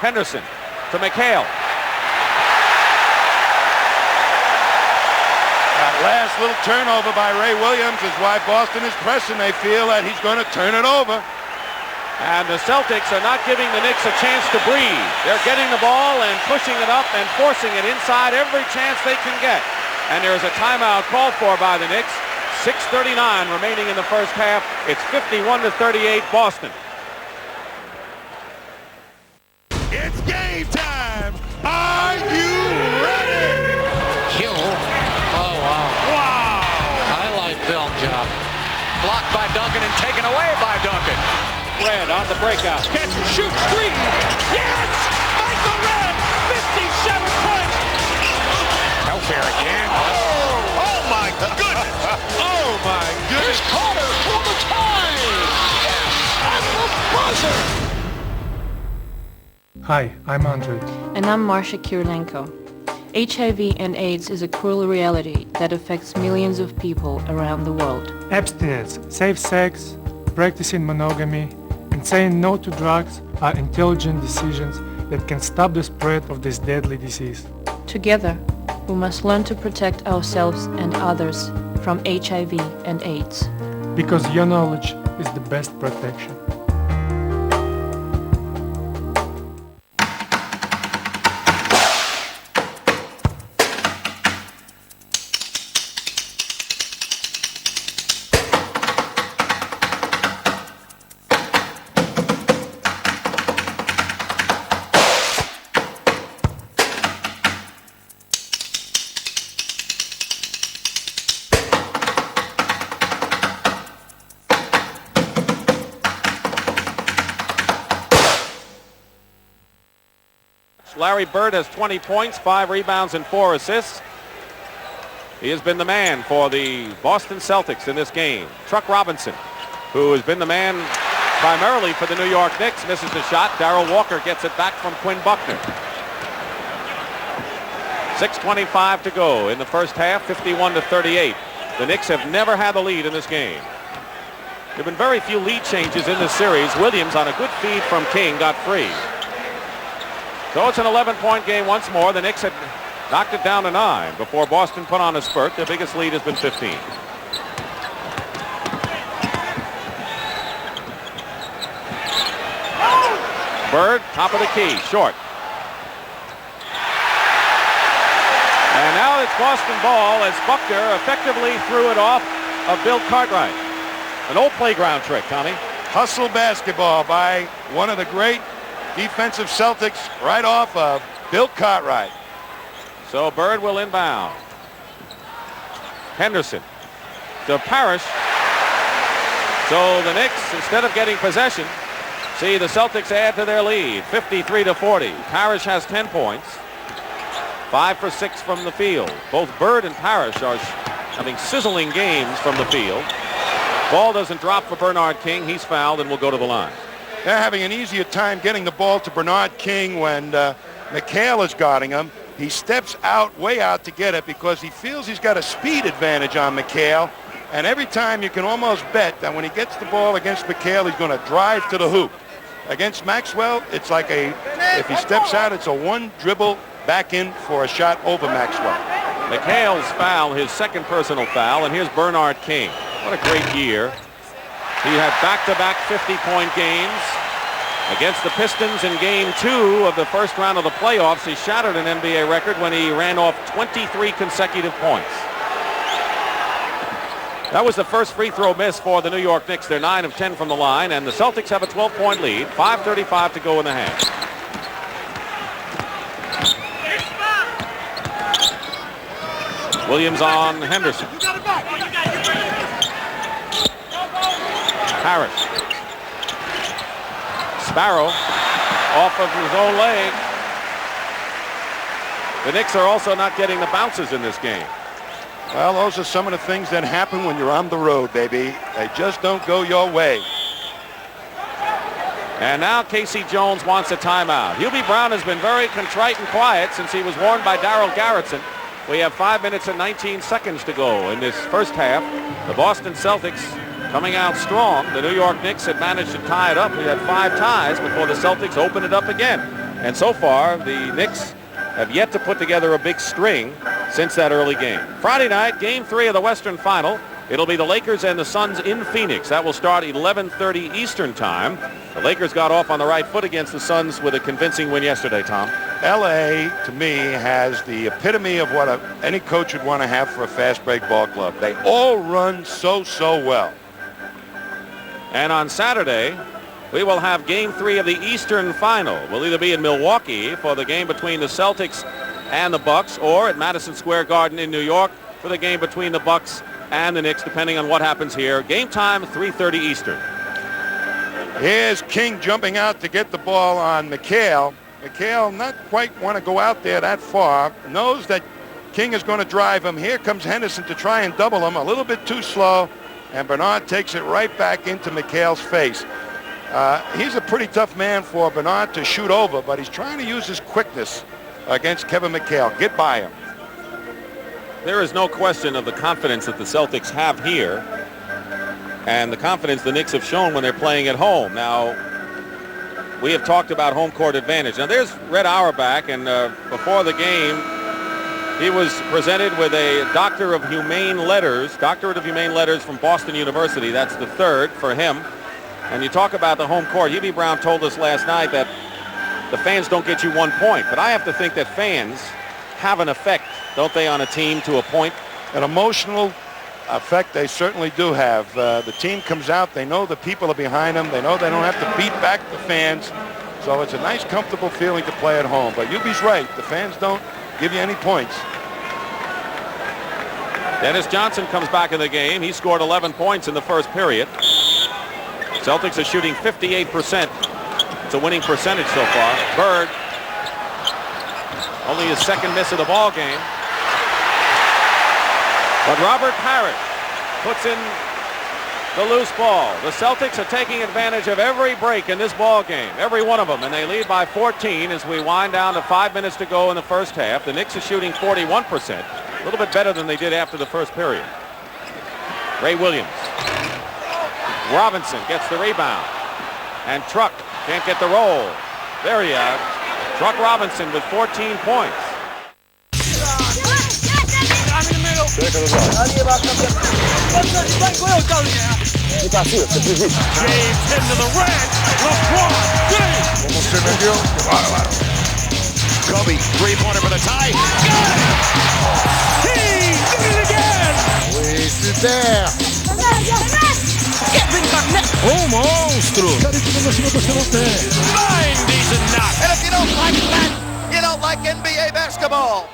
[SPEAKER 1] Henderson to McHale.
[SPEAKER 2] last little turnover by Ray Williams is why Boston is pressing. They feel that he's going to turn it over.
[SPEAKER 1] And the Celtics are not giving the Knicks a chance to breathe. They're getting the ball and pushing it up and forcing it inside every chance they can get. And there's a timeout called for by the Knicks. 6:39 remaining in the first half. It's 51-38 Boston.
[SPEAKER 2] It's game time. Are you ready?
[SPEAKER 3] Hill. Oh, wow.
[SPEAKER 5] Wow!
[SPEAKER 3] Highlight film job. Blocked by Duncan and taken away by Duncan.
[SPEAKER 5] Red on the breakout. Catch, shoot, three. Yes! Michael Red, 57 points.
[SPEAKER 3] No fair again.
[SPEAKER 2] Oh my goodness. Oh my goodness.
[SPEAKER 3] Here's Carter for the tie. Yes! At the buzzer.
[SPEAKER 11] Hi, I'm Andrei.
[SPEAKER 12] And I'm Marsha Kirilenko. HIV and AIDS is a cruel reality that affects millions of people around the world.
[SPEAKER 11] Abstinence, safe sex, practicing monogamy, and saying no to drugs are intelligent decisions that can stop the spread of this deadly disease.
[SPEAKER 12] Together, we must learn to protect ourselves and others from HIV and AIDS.
[SPEAKER 11] Because your knowledge is the best protection.
[SPEAKER 1] Larry Bird has 20 points, 5 rebounds, and 4 assists. He has been the man for the Boston Celtics in this game. Truck Robinson, who has been the man primarily for the New York Knicks, misses the shot. Darrell Walker gets it back from Quinn Buckner. 6:25 to go in the first half, 51-38. The Knicks have never had the lead in this game. There have been very few lead changes in this series. Williams, on a good feed from King, got free. So it's an 11-point game once more. The Knicks had knocked it down to 9 before Boston put on a spurt. Their biggest lead has been 15. Bird, top of the key, short. And now it's Boston ball as Buckner effectively threw it off of Bill Cartwright. An old playground trick, Tommy.
[SPEAKER 2] Hustle basketball by one of the great defensive Celtics right off of Bill Cartwright.
[SPEAKER 1] So Bird will inbound. Henderson to Parrish. So the Knicks, instead of getting possession, see the Celtics add to their lead, 53-40. Parrish has 10 points, 5 for 6 from the field. Both Bird and Parrish are having sizzling games from the field. Ball doesn't drop for Bernard King. He's fouled and will go to the line.
[SPEAKER 2] They're having an easier time getting the ball to Bernard King when McHale is guarding him. He steps out, way out to get it because he feels he's got a speed advantage on McHale. And every time you can almost bet that when he gets the ball against McHale, he's going to drive to the hoop. Against Maxwell, it's like if he steps out, it's a one dribble back in for a shot over Maxwell.
[SPEAKER 1] McHale's foul, his second personal foul, and here's Bernard King. What a great year. He had back-to-back 50-point games against the Pistons in Game 2 of the first round of the playoffs. He shattered an NBA record when he ran off 23 consecutive points. That was the first free throw miss for the New York Knicks. They're 9 of 10 from the line, and the Celtics have a 12-point lead. 5:35 to go in the half. Williams on Henderson. Parrish. Sparrow off of his own leg. The Knicks are also not getting the bounces in this game.
[SPEAKER 2] Well, those are some of the things that happen when you're on the road, baby. They just don't go your way.
[SPEAKER 1] And now Casey Jones wants a timeout. Hubie Brown has been very contrite and quiet since he was warned by Darryl Garretson. We have 5 minutes and 19 seconds to go in this first half. The Boston Celtics coming out strong. The New York Knicks had managed to tie it up. We had 5 ties before the Celtics opened it up again. And so far, the Knicks have yet to put together a big string since that early game. Friday night, Game 3 of the Western Final. It'll be the Lakers and the Suns in Phoenix. That will start 11:30 Eastern time. The Lakers got off on the right foot against the Suns with a convincing win yesterday, Tom.
[SPEAKER 2] L.A., to me, has the epitome of what any coach would want to have for a fast break ball club. They all run so well.
[SPEAKER 1] And on Saturday, we will have Game 3 of the Eastern Final. We'll either be in Milwaukee for the game between the Celtics and the Bucks, or at Madison Square Garden in New York for the game between the Bucks and the Knicks, depending on what happens here. Game time, 3:30 Eastern.
[SPEAKER 2] Here's King jumping out to get the ball on McHale. McHale not quite want to go out there that far. Knows that King is going to drive him. Here comes Henderson to try and double him. A little bit too slow. And Bernard takes it right back into McHale's face. He's a pretty tough man for Bernard to shoot over, but he's trying to use his quickness against Kevin McHale. Get by him.
[SPEAKER 1] There is no question of the confidence that the Celtics have here and the confidence the Knicks have shown when they're playing at home. Now, we have talked about home court advantage. Now, there's Red Auerbach, and before the game, he was presented with a Doctorate of Humane Letters from Boston University. That's the third for him. And you talk about the home court. Hubie Brown told us last night that the fans don't get you 1 point. But I have to think that fans have an effect, don't they, on a team to a point?
[SPEAKER 2] An emotional effect they certainly do have. The team comes out. They know the people are behind them. They know they don't have to beat back the fans. So it's a nice, comfortable feeling to play at home. But Hubie's right. The fans don't give you any points.
[SPEAKER 1] Dennis Johnson comes back in the game. He scored 11 points in the first period. Celtics are shooting 58%. It's a winning percentage so far. Bird, only his second miss of the ball game. But Robert Parrish puts in the loose ball. The Celtics are taking advantage of every break in this ball game, every one of them, and they lead by 14 as we wind down to 5 minutes to go in the first half. The Knicks are shooting 41%, a little bit better than they did after the first period. Ray Williams. Robinson gets the rebound, and Truck can't get the roll. There he is. Truck Robinson with 14 points.
[SPEAKER 5] James into the red. LeBron James.
[SPEAKER 3] Kobe, three-pointer for the tie.
[SPEAKER 5] Got it! He did it again!
[SPEAKER 3] Oui, super!
[SPEAKER 5] Kevin Garnett!
[SPEAKER 3] Oh, monstro!
[SPEAKER 5] 90s enough!
[SPEAKER 3] And if you don't like that, you don't like NBA basketball.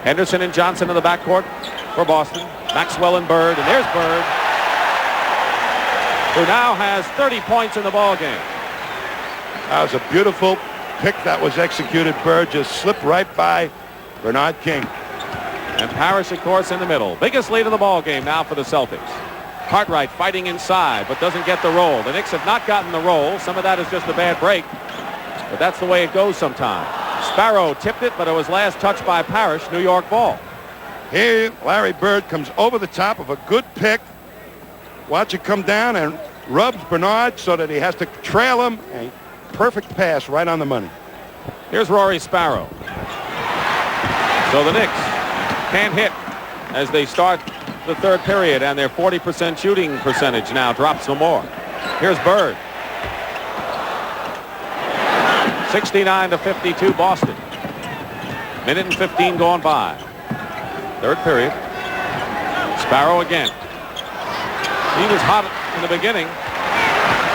[SPEAKER 1] Henderson and Johnson in the backcourt for Boston. Maxwell and Bird, and there's Bird, who now has 30 points in the ball game.
[SPEAKER 2] That was a beautiful pick that was executed. Bird just slipped right by Bernard King.
[SPEAKER 1] And Parrish, of course, in the middle. Biggest lead of the ball game now for the Celtics. Cartwright fighting inside, but doesn't get the roll. The Knicks have not gotten the roll. Some of that is just a bad break, but that's the way it goes sometimes. Sparrow tipped it, but it was last touched by Parrish. New York ball.
[SPEAKER 2] Here, Larry Bird comes over the top of a good pick. Watch it come down and rubs Bernard so that he has to trail him. A perfect pass right on the money.
[SPEAKER 1] Here's Rory Sparrow. So the Knicks can't hit as they start the third period, and their 40% shooting percentage now drops some more. Here's Bird. 69-52 Boston. Minute and 15 going by. Third period. Sparrow again. He was hot in the beginning,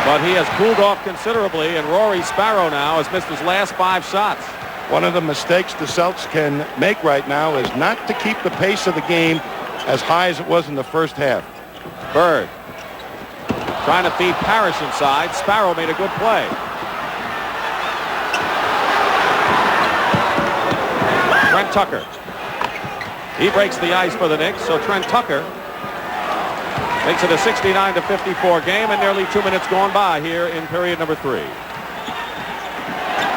[SPEAKER 1] but he has cooled off considerably, and Rory Sparrow now has missed his last 5 shots.
[SPEAKER 2] One of the mistakes the Celts can make right now is not to keep the pace of the game as high as it was in the first half.
[SPEAKER 1] Bird trying to feed Parrish inside. Sparrow made a good play. Trent Tucker. He breaks the ice for the Knicks, so Trent Tucker makes it a 69-54 game, and nearly 2 minutes gone by here in period number 3.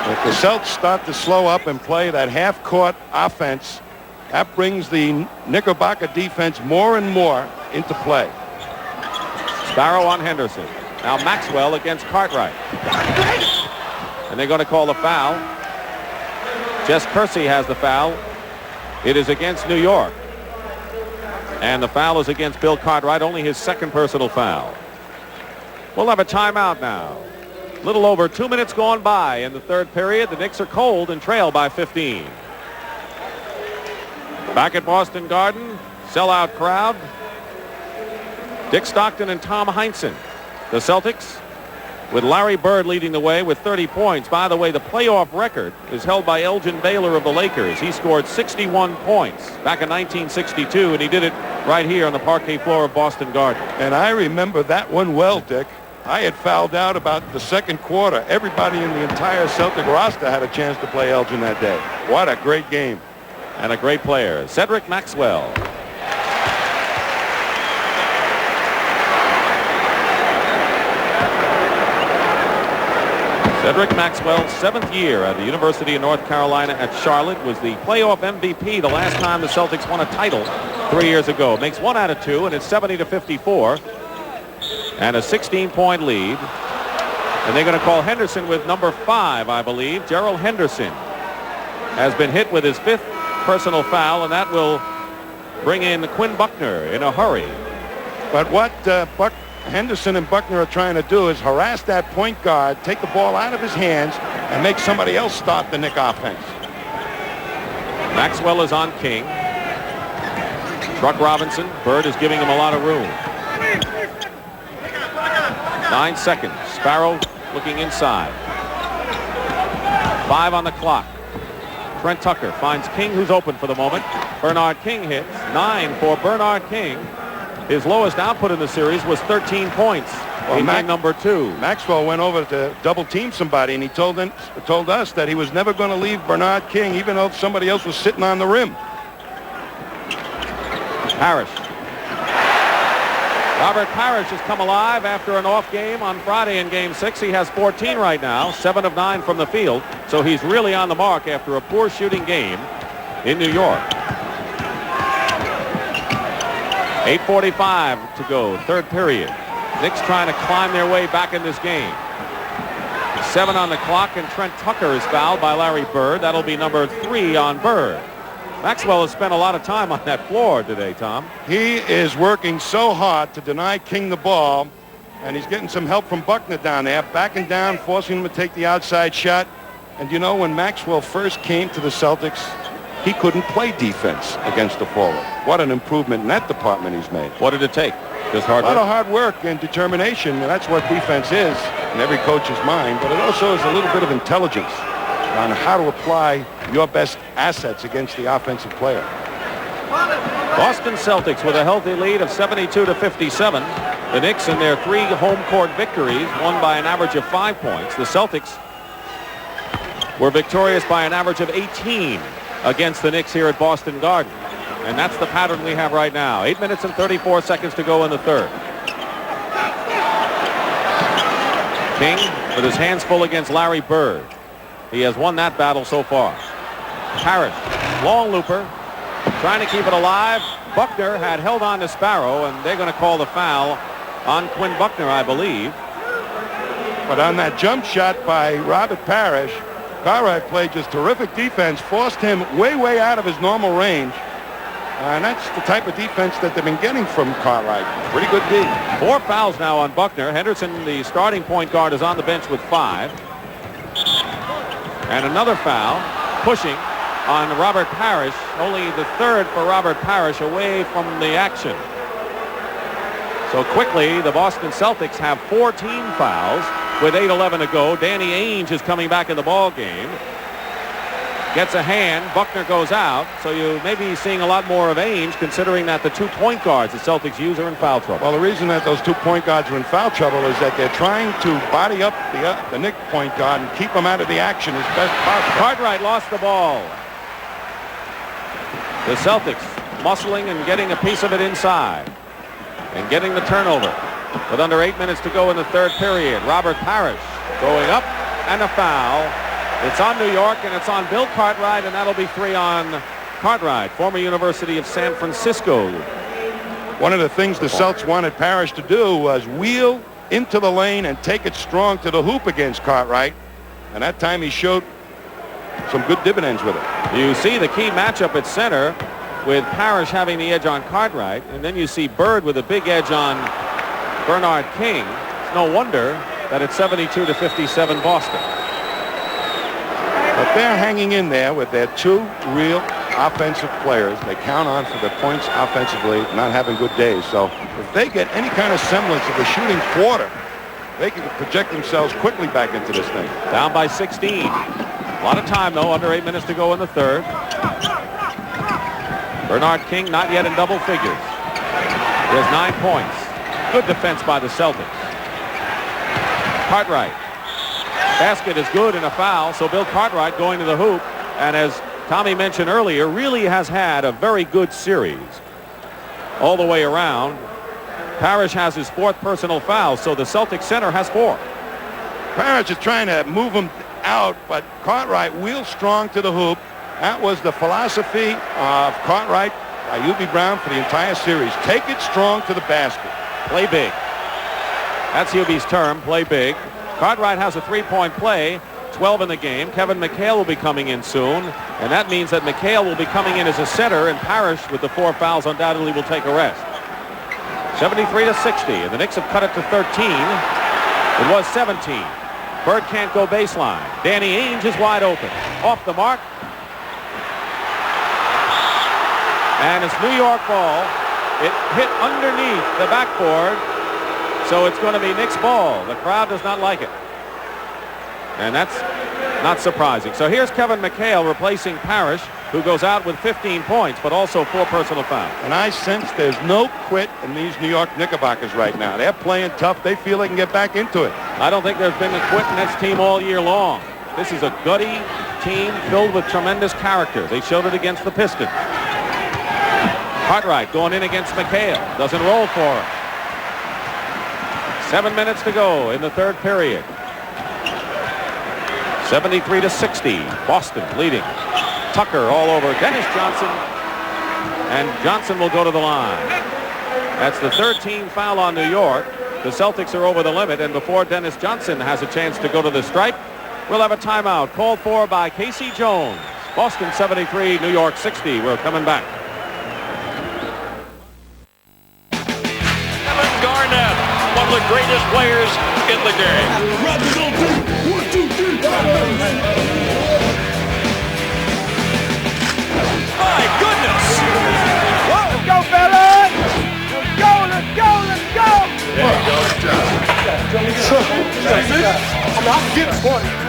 [SPEAKER 2] If the Celts start to slow up and play that half-court offense, that brings the Knickerbocker defense more and more into play.
[SPEAKER 1] Sparrow on Henderson. Now Maxwell against Cartwright. And they're going to call the foul. Jess Kersey has the foul. It is against New York. And the foul is against Bill Cartwright, only his second personal foul. We'll have a timeout now. A little over 2 minutes gone by in the third period. The Knicks are cold and trail by 15. Back at Boston Garden, sellout crowd. Dick Stockton and Tom Heinsohn. The Celtics with Larry Bird leading the way with 30 points. By the way, the playoff record is held by Elgin Baylor of the Lakers. He scored 61 points back in 1962, and he did it right here on the parquet floor of Boston Garden.
[SPEAKER 2] And I remember that one well, Dick. I had fouled out about the second quarter. Everybody in the entire Celtic roster had a chance to play Elgin that day. What a great game.
[SPEAKER 1] And a great player, Cedric Maxwell. Cedric Maxwell, 7th year at the University of North Carolina at Charlotte, was the playoff MVP the last time the Celtics won a title 3 years ago. Makes 1 out of 2, and it's 70-54. And a 16-point lead. And they're going to call Henderson with number 5, I believe. Gerald Henderson has been hit with his 5th personal foul, and that will bring in Quinn Buckner in a hurry.
[SPEAKER 2] But what Henderson and Buckner are trying to do is harass that point guard, take the ball out of his hands, and make somebody else start the Knick offense.
[SPEAKER 1] Maxwell is on King. Truck Robinson. Bird is giving him a lot of room. 9 seconds. Sparrow looking inside. 5 on the clock. Trent Tucker finds King, who's open for the moment. Bernard King hits. 9 for Bernard King. His lowest output in the series was 13 points in game number 2.
[SPEAKER 2] Maxwell went over to double team somebody, and he told us that he was never going to leave Bernard King, even though somebody else was sitting on the rim.
[SPEAKER 1] Parrish. Robert Parrish has come alive after an off game on Friday in game 6. He has 14 right now, 7 of 9 from the field. So he's really on the mark after a poor shooting game in New York. 8:45 to go, third period. Knicks trying to climb their way back in this game. 7 on the clock, and Trent Tucker is fouled by Larry Bird. That'll be number 3 on Bird. Maxwell has spent a lot of time on that floor today, Tom.
[SPEAKER 2] He is working so hard to deny King the ball, and he's getting some help from Buckner down there, backing down, forcing him to take the outside shot. And you know, when Maxwell first came to the Celtics, he couldn't play defense against the forward. What an improvement in that department he's made.
[SPEAKER 1] What did it take? Just hard work?
[SPEAKER 2] A lot of hard work and determination, and that's what defense is in every coach's mind, but it also is a little bit of intelligence on how to apply your best assets against the offensive player.
[SPEAKER 1] Boston Celtics with a healthy lead of 72-57. The Knicks in their 3 home court victories won by an average of 5 points. The Celtics were victorious by an average of 18 against the Knicks here at Boston Garden. And that's the pattern we have right now. 8 minutes and 34 seconds to go in the third. King with his hands full against Larry Bird. He has won that battle so far. Parrish, long looper, trying to keep it alive. Buckner had held on to Sparrow, and they're going to call the foul on Quinn Buckner, I believe.
[SPEAKER 2] But on that jump shot by Robert Parrish, Cartwright played just terrific defense, forced him way out of his normal range. And that's the type of defense that they've been getting from Cartwright. Pretty good D.
[SPEAKER 1] 4 fouls now on Buckner. Henderson, the starting point guard, is on the bench with 5. And another foul, pushing on Robert Parrish. Only the 3rd for Robert Parrish away from the action. So quickly, the Boston Celtics have 14 fouls with 8:11 to go. Danny Ainge is coming back in the ball game. Gets a hand. Buckner goes out. So you may be seeing a lot more of Ainge, considering that the 2 point guards the Celtics use are in foul trouble.
[SPEAKER 2] Well, the reason that those 2 point guards are in foul trouble is that they're trying to body up the Knick point guard and keep him out of the action as best possible.
[SPEAKER 1] Cartwright lost the ball. The Celtics muscling and getting a piece of it inside and getting the turnover. With under 8 minutes to go in the 3rd period, Robert Parrish going up and a foul. It's on New York, and it's on Bill Cartwright, and that'll be 3 on Cartwright, former University of San Francisco.
[SPEAKER 2] One of the things the Celtics wanted Parrish to do was wheel into the lane and take it strong to the hoop against Cartwright. And that time he showed some good dividends with it.
[SPEAKER 1] You see the key matchup at center with Parrish having the edge on Cartwright, and then you see Bird with a big edge on Bernard King. It's no wonder that it's 72-57 Boston.
[SPEAKER 2] But they're hanging in there with their 2 real offensive players they count on for their points offensively, not having good days. So if they get any kind of semblance of a shooting quarter, they can project themselves quickly back into this thing.
[SPEAKER 1] Down by 16. A lot of time, though, under 8 minutes to go in the 3rd. Bernard King not yet in double figures. He has 9 points. Good defense by the Celtics. Cartwright. Basket is good and a foul, so Bill Cartwright going to the hoop, and as Tommy mentioned earlier, really has had a very good series all the way around. Parrish has his 4th personal foul, so the Celtics center has 4.
[SPEAKER 2] Parrish is trying to move him out, but Cartwright wheels strong to the hoop. That was the philosophy of Cartwright by Hubie Brown for the entire series. Take it strong to the basket.
[SPEAKER 1] Play big. That's Hubie's term, play big. Cartwright has a 3-point play, 12 in the game. Kevin McHale will be coming in soon, and that means that McHale will be coming in as a center, and Parrish, with the 4 fouls, undoubtedly will take a rest. 73-60, and the Knicks have cut it to 13. It was 17. Bird can't go baseline. Danny Ainge is wide open. Off the mark. And it's New York ball. It hit underneath the backboard. So it's going to be Knicks ball. The crowd does not like it. And that's not surprising. So here's Kevin McHale replacing Parrish, who goes out with 15 points, but also 4 personal fouls.
[SPEAKER 2] And I sense there's no quit in these New York Knickerbockers right now. They're playing tough. They feel they can get back into it.
[SPEAKER 1] I don't think there's been a quit in this team all year long. This is a gutty team filled with tremendous character. They showed it against the Pistons. Cartwright going in against McHale. Doesn't roll for him. 7 minutes to go in the 3rd period. 73-60. Boston leading. Tucker all over Dennis Johnson. And Johnson will go to the line. That's the 13th foul on New York. The Celtics are over the limit, and before Dennis Johnson has a chance to go to the stripe, we'll have a timeout called for by Casey Jones. Boston 73, New York 60. We're coming back.
[SPEAKER 5] Kevin Garnett, one of the greatest players in the game.
[SPEAKER 13] 1, 2, 3, 4.
[SPEAKER 5] My goodness!
[SPEAKER 13] Whoa. Let's go, fellas! Let's go, let's go, let's go!
[SPEAKER 5] There you go, John.
[SPEAKER 13] I'm getting 20.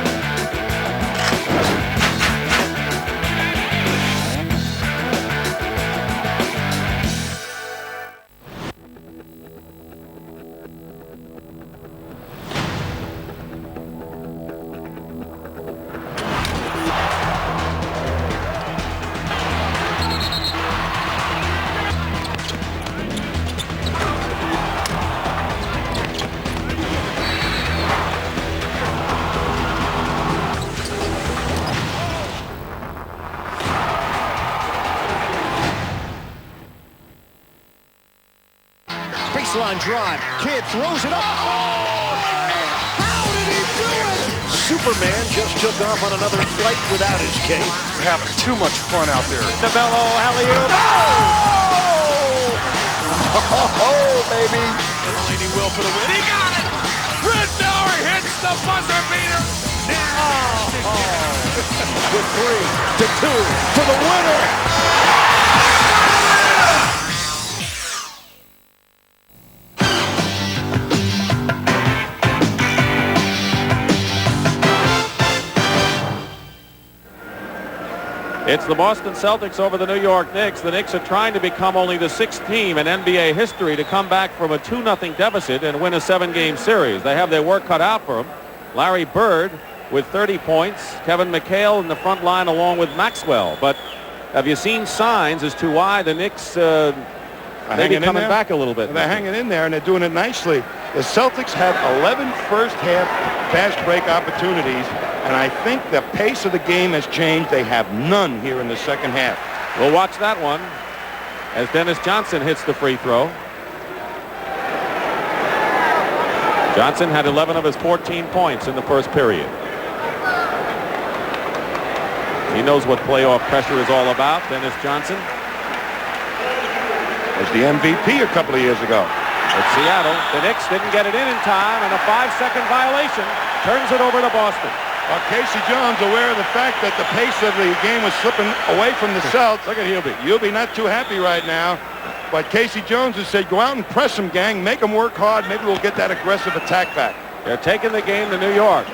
[SPEAKER 4] Line drive. Kidd throws it up. Oh! How did he do it? Superman just took off on another flight without his cape.
[SPEAKER 2] We're having too much fun out there.
[SPEAKER 5] DeMello, alley-oop.
[SPEAKER 2] Oh, baby.
[SPEAKER 3] Delaney will for the win. He got it! Red Maury hits the buzzer beater.
[SPEAKER 4] With 3-2 for the winner.
[SPEAKER 1] It's the Boston Celtics over the New York Knicks. The Knicks are trying to become only the 6th team in NBA history to come back from a 2-0 deficit and win a 7-game series. They have their work cut out for them. Larry Bird with 30 points. Kevin McHale in the front line along with Maxwell. But have you seen signs as to why the Knicks may be coming back a little bit?
[SPEAKER 2] They're hanging in there, and they're doing it nicely. The Celtics had 11 first-half fast break opportunities, and I think the pace of the game has changed. They have none here in the second half.
[SPEAKER 1] We'll watch that one as Dennis Johnson hits the free throw. Johnson had 11 of his 14 points in the first period. He knows what playoff pressure is all about, Dennis Johnson.
[SPEAKER 2] Was the MVP a couple of years ago.
[SPEAKER 1] At Seattle, the Knicks didn't get it in time, and a 5-second violation turns it over to Boston.
[SPEAKER 2] Casey Jones, aware of the fact that the pace of the game was slipping away from the Celtics.
[SPEAKER 1] Look at Hubie.
[SPEAKER 2] Hubie not too happy right now. But Casey Jones has said, go out and press them, gang. Make them work hard. Maybe we'll get that aggressive attack back.
[SPEAKER 1] They're taking the game to New York.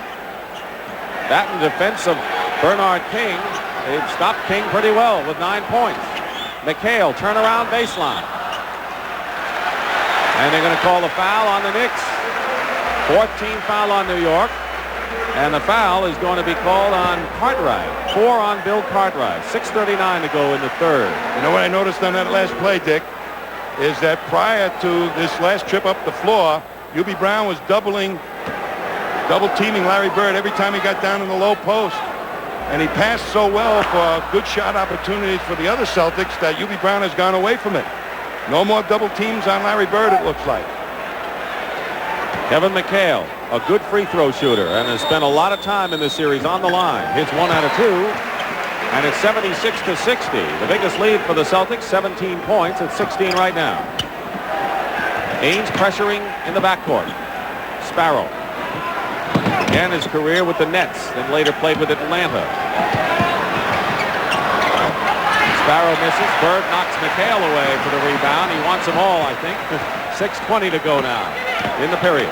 [SPEAKER 1] That in defense of Bernard King. They've stopped King pretty well with 9 points. McHale, turnaround baseline. And they're going to call the foul on the Knicks. 4th team foul on New York. And the foul is going to be called on Cartwright. 4 on Bill Cartwright. 6:39 to go in the third.
[SPEAKER 2] You know what I noticed on that last play, Dick, is that prior to this last trip up the floor, Hubie Brown was double teaming Larry Bird every time he got down in the low post. And he passed so well for good shot opportunities for the other Celtics that Hubie Brown has gone away from it. No more double teams on Larry Bird, it looks like.
[SPEAKER 1] Kevin McHale, a good free throw shooter, and has spent a lot of time in this series on the line. Hits 1 out of 2, and it's 76-60. The biggest lead for the Celtics, 17 points at 16 right now. Ainge pressuring in the backcourt. Sparrow. Began his career with the Nets, then later played with Atlanta. Sparrow misses. Bird knocks McHale away for the rebound. He wants them all, I think. 6:20 to go now in the period.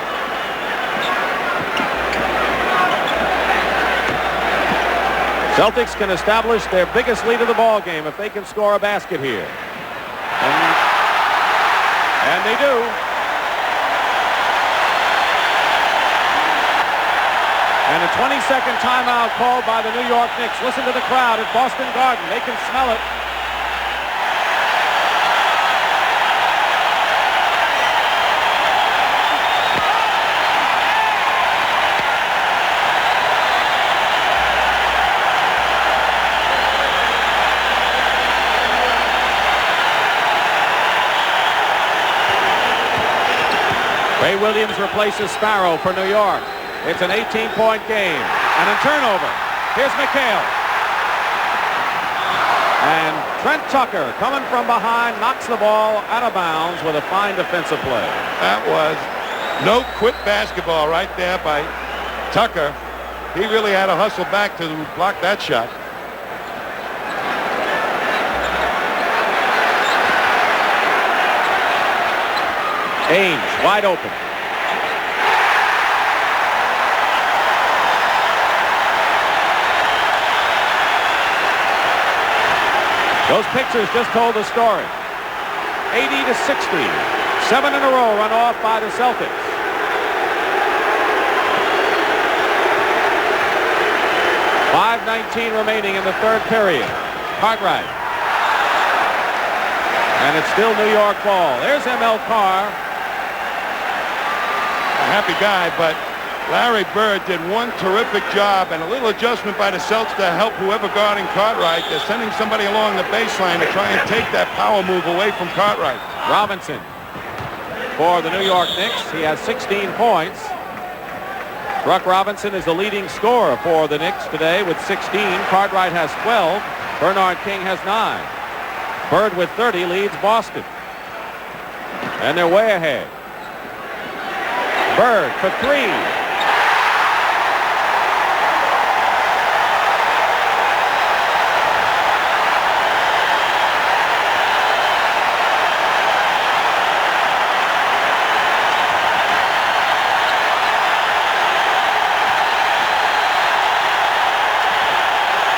[SPEAKER 1] Celtics can establish their biggest lead of the ball game if they can score a basket here. And they do. And a 20-second timeout called by the New York Knicks. Listen to the crowd at Boston Garden. They can smell it. Ray Williams replaces Sparrow for New York. It's an 18-point game. And a turnover. Here's McHale. And Trent Tucker, coming from behind, knocks the ball out of bounds with a fine defensive play.
[SPEAKER 2] That was no quit basketball right there by Tucker. He really had to hustle back to block that shot.
[SPEAKER 1] Ainge, wide open. Those pictures just told the story. 80-60. 7 in a row run off by the Celtics. .5:19 remaining in the third period. Cartwright. And it's still New York ball. There's ML Carr.
[SPEAKER 2] A happy guy, but Larry Bird did one terrific job and a little adjustment by the Celtics to help whoever guarding Cartwright. They're sending somebody along the baseline to try and take that power move away from Cartwright.
[SPEAKER 1] Robinson. for the New York Knicks. He has 16 points. Truck Robinson is the leading scorer for the Knicks today with 16. Cartwright has 12. Bernard King has 9. Bird with 30 leads Boston. And they're way ahead. Bird for 3.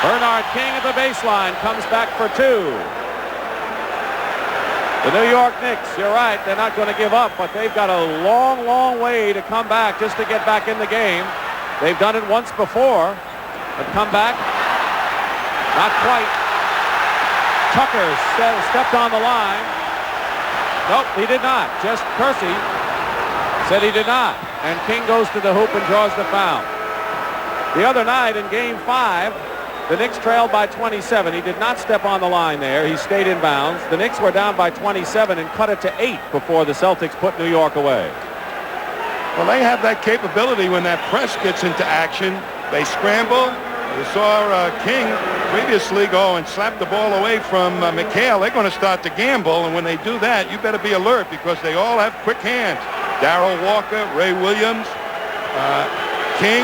[SPEAKER 1] Bernard King at the baseline comes back for 2. The New York Knicks, you're right, they're not going to give up, but they've got a long, long way to come back just to get back in the game. They've done it once before, but come back, not quite. Tucker stepped on the line. Nope, he did not. Just Kersey said he did not. And King goes to the hoop and draws the foul. The other night in Game 5, the Knicks trailed by 27. He did not step on the line there. He stayed in bounds. The Knicks were down by 27 and cut it to 8 before the Celtics put New York away.
[SPEAKER 2] Well, they have that capability when that press gets into action. They scramble. You saw King previously go and slap the ball away from McHale. They're going to start to gamble, and when they do that, you better be alert because they all have quick hands. Darrell Walker, Ray Williams, King.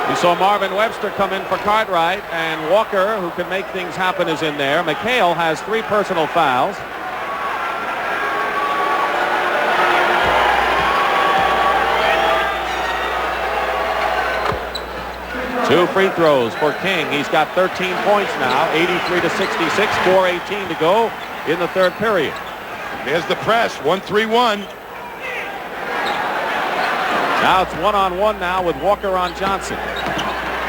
[SPEAKER 1] We saw Marvin Webster come in for Cartwright, and Walker, who can make things happen, is in there. McHale has 3 personal fouls. Two free throws for King. He's got 13 points now, 83-66, 4:18 to go in the third period.
[SPEAKER 2] There's the press, 1-3-1.
[SPEAKER 1] Now it's one-on-one now with Walker on Johnson.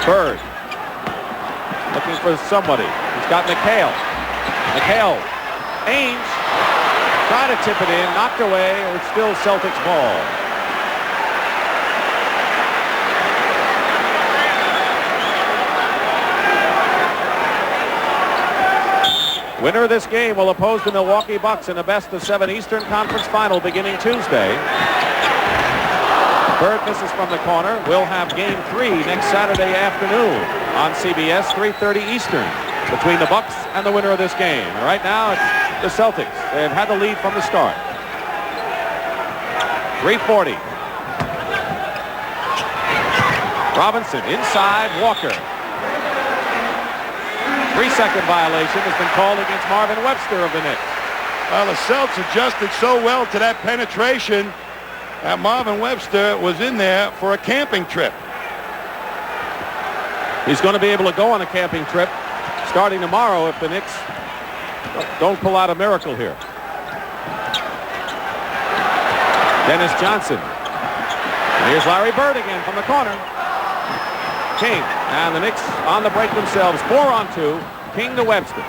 [SPEAKER 1] Bird looking for somebody. He's got McHale. McHale. Ainge trying to tip it in, knocked away. It's still Celtics ball. Winner of this game will oppose the Milwaukee Bucks in a best-of-7 Eastern Conference final beginning Tuesday. Bird misses from the corner. We'll have Game 3 next Saturday afternoon on CBS, 3:30 Eastern, between the Bucks and the winner of this game. Right now, it's the Celtics. They've had the lead from the start. 3:40. Robinson inside Walker. 3-second violation has been called against Marvin Webster of the Knicks.
[SPEAKER 2] Well, the Celtics adjusted so well to that penetration that Marvin Webster was in there for a camping trip.
[SPEAKER 1] He's going to be able to go on a camping trip starting tomorrow if the Knicks don't pull out a miracle here. Dennis Johnson. And here's Larry Bird again from the corner. King. And the Knicks on the break themselves. 4-on-2. King to Webster.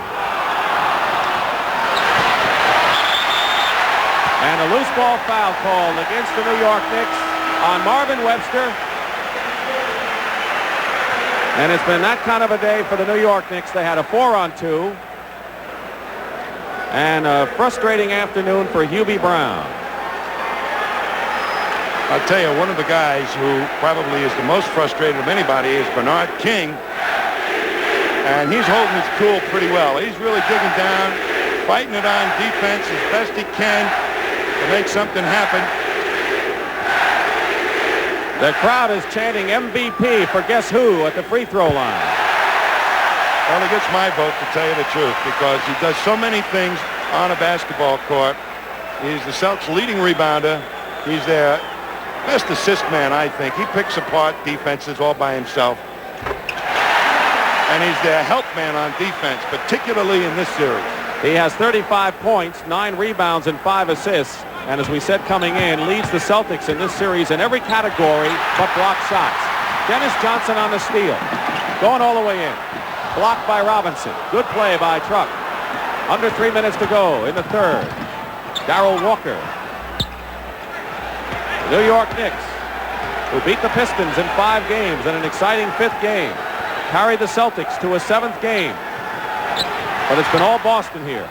[SPEAKER 1] And a loose ball foul called against the New York Knicks on Marvin Webster. And it's been that kind of a day for the New York Knicks. They had a 4-on-2. And a frustrating afternoon for Hubie Brown.
[SPEAKER 2] I'll tell you, one of the guys who probably is the most frustrated of anybody is Bernard King. And he's holding his cool pretty well. He's really digging down, fighting it on defense as best he can to make something happen.
[SPEAKER 1] The crowd is chanting MVP for guess who at the free throw line.
[SPEAKER 2] Well, he gets my vote, to tell you the truth, because he does so many things on a basketball court. He's the Celtics' leading rebounder. He's their best assist man, I think. He picks apart defenses all by himself. And he's their help man on defense, particularly in this series.
[SPEAKER 1] He has 35 points, 9 rebounds, and 5 assists. And as we said coming in, leads the Celtics in this series in every category but block shots. Dennis Johnson on the steal. Going all the way in. Blocked by Robinson. Good play by Truck. Under 3 minutes to go in the third. Darrell Walker. The New York Knicks, who beat the Pistons in 5 games in an exciting 5th game, carried the Celtics to a 7th game. But it's been all Boston here.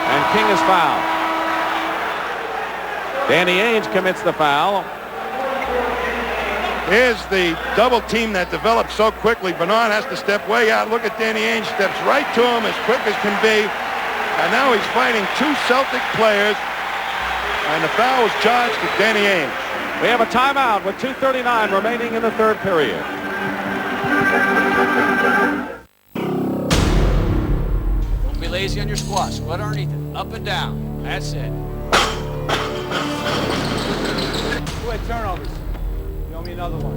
[SPEAKER 1] And King is fouled. Danny Ainge commits the foul.
[SPEAKER 2] Here's the double team that developed so quickly. Bernard has to step way out. Look at Danny Ainge, steps right to him as quick as can be. And now he's fighting two Celtic players. And the foul was charged to Danny Ainge.
[SPEAKER 1] We have a timeout with 2:39 remaining in the third period.
[SPEAKER 14] Don't be lazy on your squat. Squat underneath it. Up and down. That's it.
[SPEAKER 13] Go ahead, turnovers. Show me another one.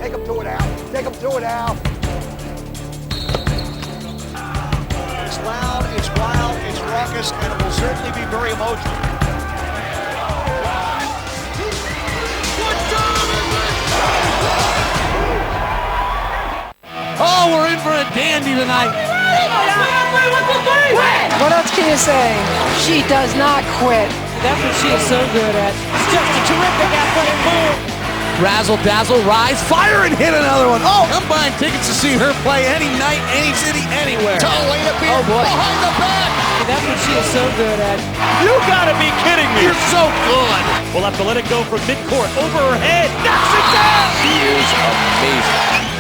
[SPEAKER 4] Take him to it, Al. Take him to it, Al.
[SPEAKER 15] It's loud, it's wild, it's raucous, and it will certainly be very emotional.
[SPEAKER 7] Oh, we're in for a dandy tonight.
[SPEAKER 8] What else can you say? She does not quit. That's what she is so good at. It's just a terrific athletic move.
[SPEAKER 7] Razzle, dazzle, rise, fire, and hit another one. Oh, I'm buying tickets to see her play any night, any city, anywhere.
[SPEAKER 3] Oh, boy. Behind the back.
[SPEAKER 8] That's what she is so good at.
[SPEAKER 5] You gotta be kidding me.
[SPEAKER 7] You're so good.
[SPEAKER 5] We'll have to let it go from midcourt over her head. Knocks it down.
[SPEAKER 14] She is amazing.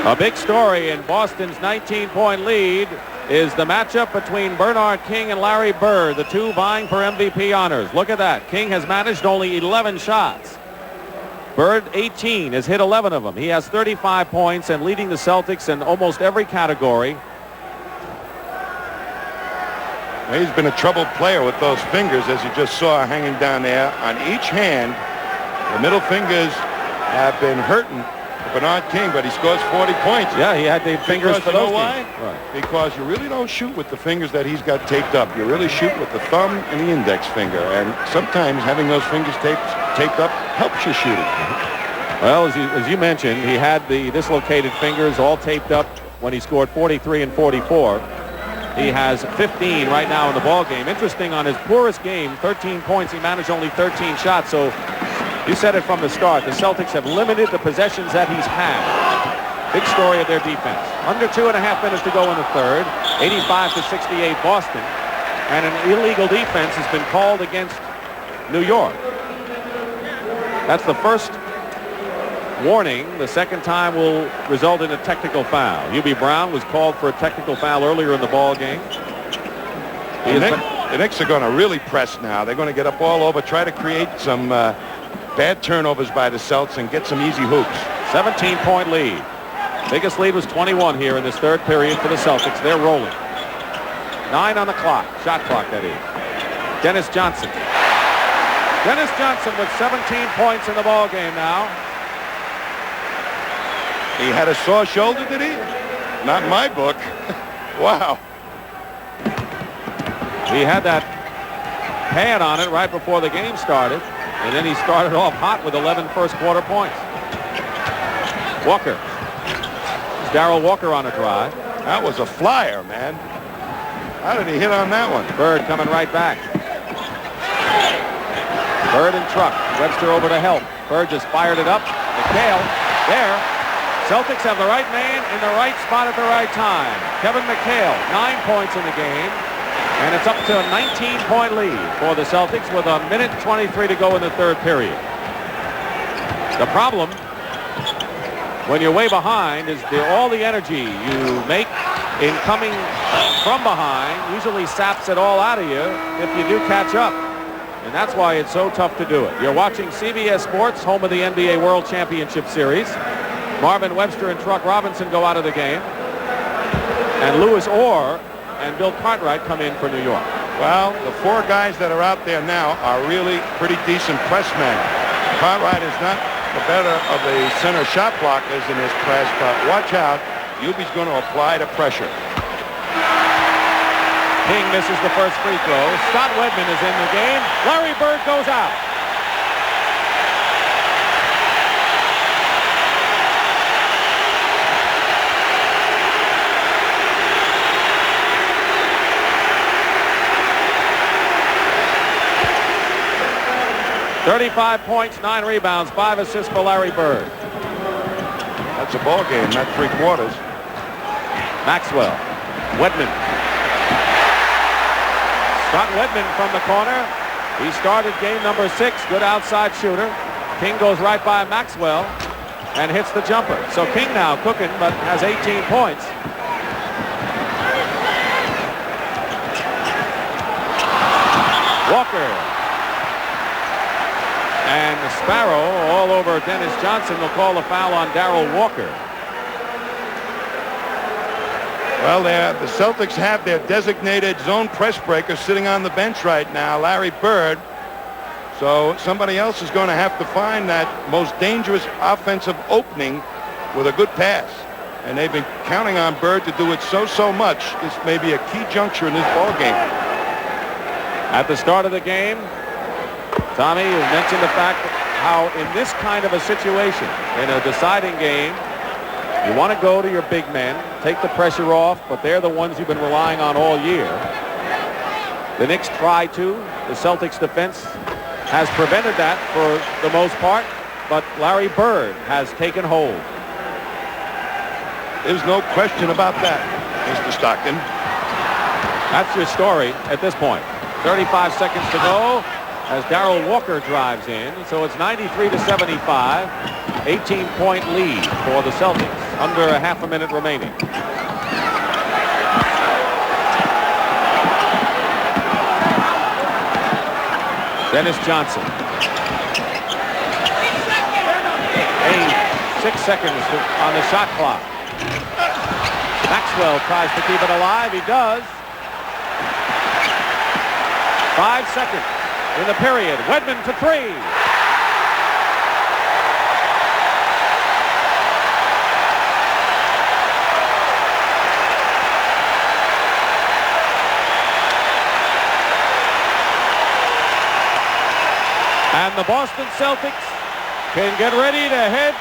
[SPEAKER 1] A big story in Boston's 19-point lead is the matchup between Bernard King and Larry Bird, the two vying for MVP honors. Look at that. King has managed only 11 shots. Bird 18, has hit 11 of them. He has 35 points and leading the Celtics in almost every category.
[SPEAKER 2] He's been a troubled player with those fingers, as you just saw hanging down there on each hand. The middle fingers have been hurting Bernard King, but he scores 40 points.
[SPEAKER 1] Yeah, he had the fingers for those.
[SPEAKER 2] You know why? Right. Because you really don't shoot with the fingers that he's got taped up. You really shoot with the thumb and the index finger, and sometimes having those fingers taped up helps you shoot it.
[SPEAKER 1] Well, as you mentioned, he had the dislocated fingers all taped up when he scored 43 and 44. He has 15 right now in the ball game. Interesting, on his poorest game, 13 points, he managed only 13 shots. So you said it from the start. The Celtics have limited the possessions that he's had. Big story of their defense. Under 2.5 minutes to go in the third. 85-68 Boston. And an illegal defense has been called against New York. That's the first warning. The second time will result in a technical foul. Hubie Brown was called for a technical foul earlier in the ball game.
[SPEAKER 2] The Knicks are going to really press now. They're going to get up all over, try to create some bad turnovers by the Celtics and get some easy hoops.
[SPEAKER 1] 17-point lead. Biggest lead was 21 here in this third period for the Celtics. They're rolling. 9 on the clock. Shot clock, that is. Dennis Johnson. Dennis Johnson with 17 points in the ball game now.
[SPEAKER 2] He had a sore shoulder, did he? Not in my book. Wow.
[SPEAKER 1] He had that pad on it right before the game started, and then he started off hot with 11 first quarter points. Walker. Darrell Walker on a drive.
[SPEAKER 2] That was a flyer, man. How did he hit on that one?
[SPEAKER 1] Bird coming right back. Bird and Truck. Webster over to help. Bird just fired it up. McHale there. Celtics have the right man in the right spot at the right time. Kevin McHale, 9 points in the game. And it's up to a 19-point lead for the Celtics with 1:23 to go in the third period. The problem when you're way behind is all the energy you make in coming from behind usually saps it all out of you if you do catch up. And that's why it's so tough to do it. You're watching CBS Sports, home of the NBA World Championship Series. Marvin Webster and Truck Robinson go out of the game. And Louis Orr and Bill Cartwright come in for New York.
[SPEAKER 2] Well, the four guys that are out there now are really pretty decent press men. Cartwright is not the better of the center shot blockers in his press, but watch out. Yubi's going to apply the pressure.
[SPEAKER 1] King misses the first free throw. Scott Wedman is in the game. Larry Bird goes out. .35 points, 9 rebounds, 5 assists for Larry Bird.
[SPEAKER 2] That's a ball game, not 3 quarters.
[SPEAKER 1] Maxwell. Wedman. Scott Wedman from the corner. He started game number 6. Good outside shooter. King goes right by Maxwell and hits the jumper. So King now cooking, but has 18 points. Walker. And Sparrow all over Dennis Johnson will call a foul on Darrell Walker.
[SPEAKER 2] Well, the Celtics have their designated zone press breaker sitting on the bench right now, Larry Bird. So somebody else is going to have to find that most dangerous offensive opening with a good pass. And they've been counting on Bird to do it so much. This may be a key juncture in this ball game.
[SPEAKER 1] At the start of the game, Tommy, you mentioned the fact how in this kind of a situation, in a deciding game, you want to go to your big men, take the pressure off, but they're the ones you've been relying on all year. The Knicks try to. The Celtics defense has prevented that for the most part, but Larry Bird has taken hold.
[SPEAKER 2] There's no question about that, Mr. Stockton.
[SPEAKER 1] That's your story at this point. 35 seconds to go as Darrell Walker drives in. So it's 93-75. 18-point lead for the Celtics. Under a half a minute remaining. Dennis Johnson. 6 seconds on the shot clock. Maxwell tries to keep it alive. He does. 5 seconds in the period. Wedman for 3. And the Boston Celtics can get ready to head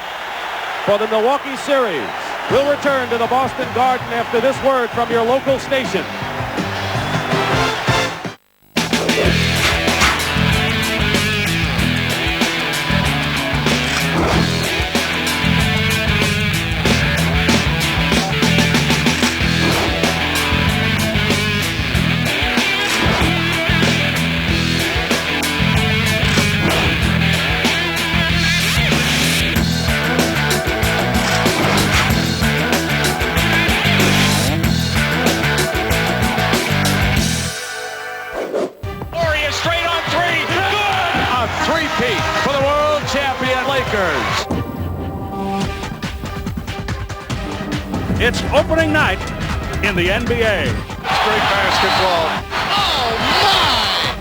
[SPEAKER 1] for the Milwaukee series. We'll return to the Boston Garden after this word from your local station.
[SPEAKER 5] It's opening night in the NBA.
[SPEAKER 15] Straight basketball. Oh, my!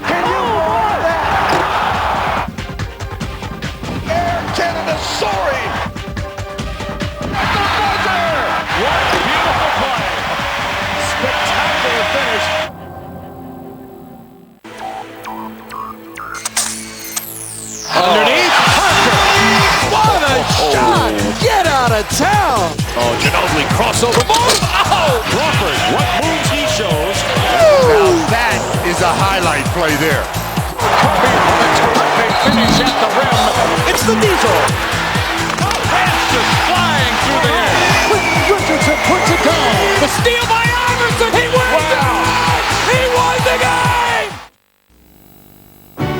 [SPEAKER 13] Can you believe that?
[SPEAKER 15] Air Canada soaring! At the buzzer!
[SPEAKER 5] What a beautiful play.
[SPEAKER 15] Spectacular finish.
[SPEAKER 7] Underneath. What a shot! Get out of town!
[SPEAKER 4] Oh, Ginobili crossover move!
[SPEAKER 5] Oh! Crawford, what moves he shows.
[SPEAKER 16] Now that is a highlight play there.
[SPEAKER 15] Kobe on a terrific finish at the rim.
[SPEAKER 7] It's the Diesel!
[SPEAKER 15] Hands just flying through the air.
[SPEAKER 7] Richardson puts it down. The steal by Iverson. He wins it! He won the game!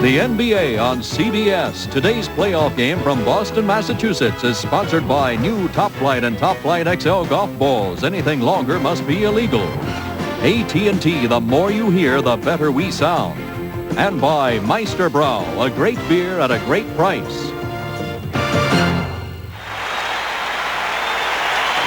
[SPEAKER 17] The NBA on CBS. Today's playoff game from Boston, Massachusetts is sponsored by new Top Flight and Top Flight XL golf balls. Anything longer must be illegal. AT&T, the more you hear, the better we sound. And by Meisterbrau, a great beer at a great price.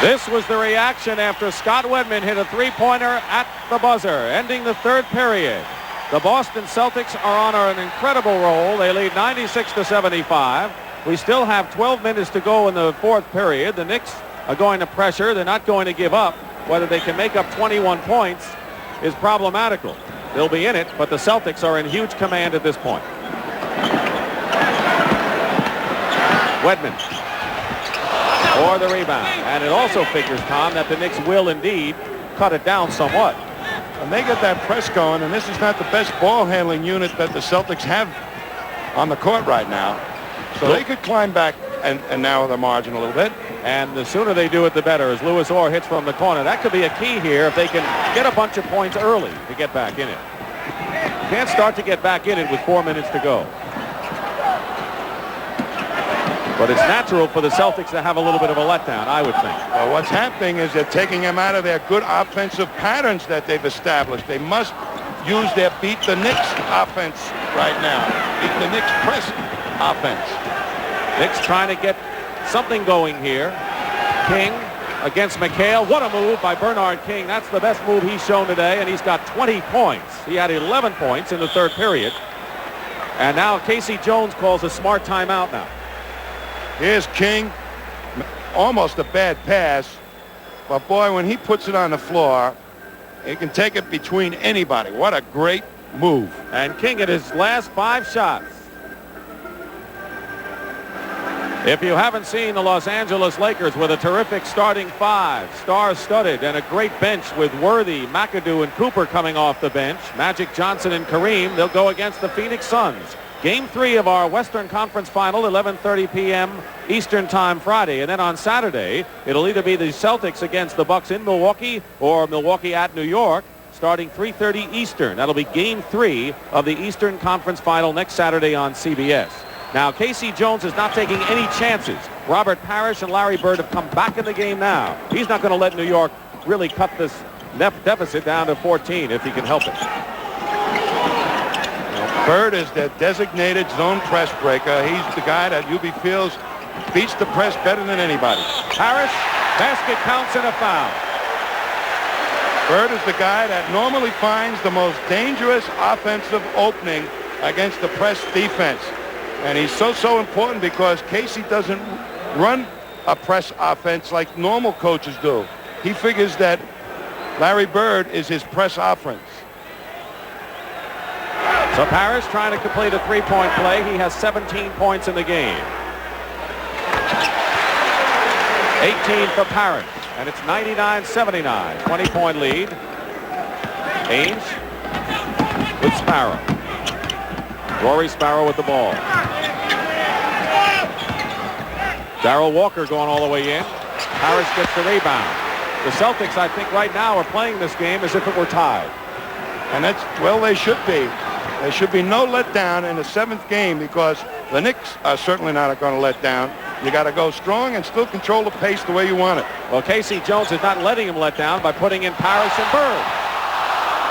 [SPEAKER 1] This was the reaction after Scott Wedman hit a three-pointer at the buzzer, ending the third period. The Boston Celtics are on an incredible roll. They lead 96-75. We still have 12 minutes to go in the fourth period. The Knicks are going to pressure. They're not going to give up. Whether they can make up 21 points is problematical. They'll be in it, but the Celtics are in huge command at this point. Wedman for the rebound. And it also figures, Tom, that the Knicks will indeed cut it down somewhat.
[SPEAKER 2] And they get that press going, and this is not the best ball handling unit that the Celtics have on the court right now. So they could climb back and narrow the margin a little bit.
[SPEAKER 1] And the sooner they do it, the better, as Louis Orr hits from the corner. That could be a key here if they can get a bunch of points early to get back in it. You can't start to get back in it with 4 minutes to go. But it's natural for the Celtics to have a little bit of a letdown, I would think.
[SPEAKER 2] Well, what's happening is they're taking them out of their good offensive patterns that they've established. They must use their beat the Knicks offense right now. Beat the Knicks press offense.
[SPEAKER 1] Knicks trying to get something going here. King against McHale. What a move by Bernard King. That's the best move he's shown today, and he's got 20 points. He had 11 points in the third period. And now Casey Jones calls a smart timeout now.
[SPEAKER 2] Here's King. Almost a bad pass. But, boy, when he puts it on the floor, he can take it between anybody. What a great move.
[SPEAKER 1] And King at his last 5 shots. If you haven't seen the Los Angeles Lakers with a terrific starting 5, star-studded, and a great bench with Worthy, McAdoo, and Cooper coming off the bench, Magic Johnson and Kareem, they'll go against the Phoenix Suns. Game 3 of our Western Conference Final, 11:30 p.m. Eastern Time Friday. And then on Saturday, it'll either be the Celtics against the Bucks in Milwaukee or Milwaukee at New York, starting 3:30 Eastern. That'll be Game 3 of the Eastern Conference Final next Saturday on CBS. Now, Casey Jones is not taking any chances. Robert Parrish and Larry Bird have come back in the game now. He's not going to let New York really cut this deficit down to 14 if he can help it.
[SPEAKER 2] Bird is their designated zone press breaker. He's the guy that UB feels beats the press better than anybody.
[SPEAKER 1] Harris, basket counts and a foul.
[SPEAKER 2] Bird is the guy that normally finds the most dangerous offensive opening against the press defense. And he's so important because Casey doesn't run a press offense like normal coaches do. He figures that Larry Bird is his press offense.
[SPEAKER 1] So Parrish trying to complete a three-point play. He has 17 points in the game. 18 for Parrish, and it's 99-79. 20-point lead. Ainge with Sparrow. Rory Sparrow with the ball. Darrell Walker going all the way in. Parrish gets the rebound. The Celtics, I think, right now are playing this game as if it were tied.
[SPEAKER 2] And that's, well, they should be. There should be no letdown in the 7th game because the Knicks are certainly not going to let down. You got to go strong and still control the pace the way you want it.
[SPEAKER 1] Well, Casey Jones is not letting him let down by putting in Parrish and Bird.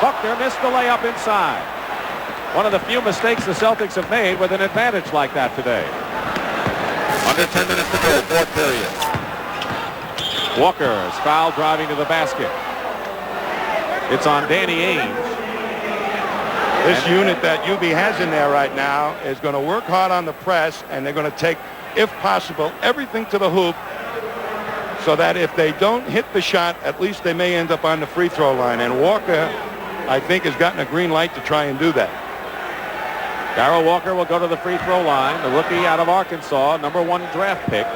[SPEAKER 1] Buckner missed the layup inside. One of the few mistakes the Celtics have made with an advantage like that today. Under 10 minutes to go, fourth period. Walker is fouled driving to the basket. It's on Danny Ainge.
[SPEAKER 2] This unit that UB has in there right now is going to work hard on the press, and they're going to take, if possible, everything to the hoop so that if they don't hit the shot, at least they may end up on the free throw line. And Walker, I think, has gotten a green light to try and do that.
[SPEAKER 1] Darrell Walker will go to the free throw line. The rookie out of Arkansas, number 1 draft pick.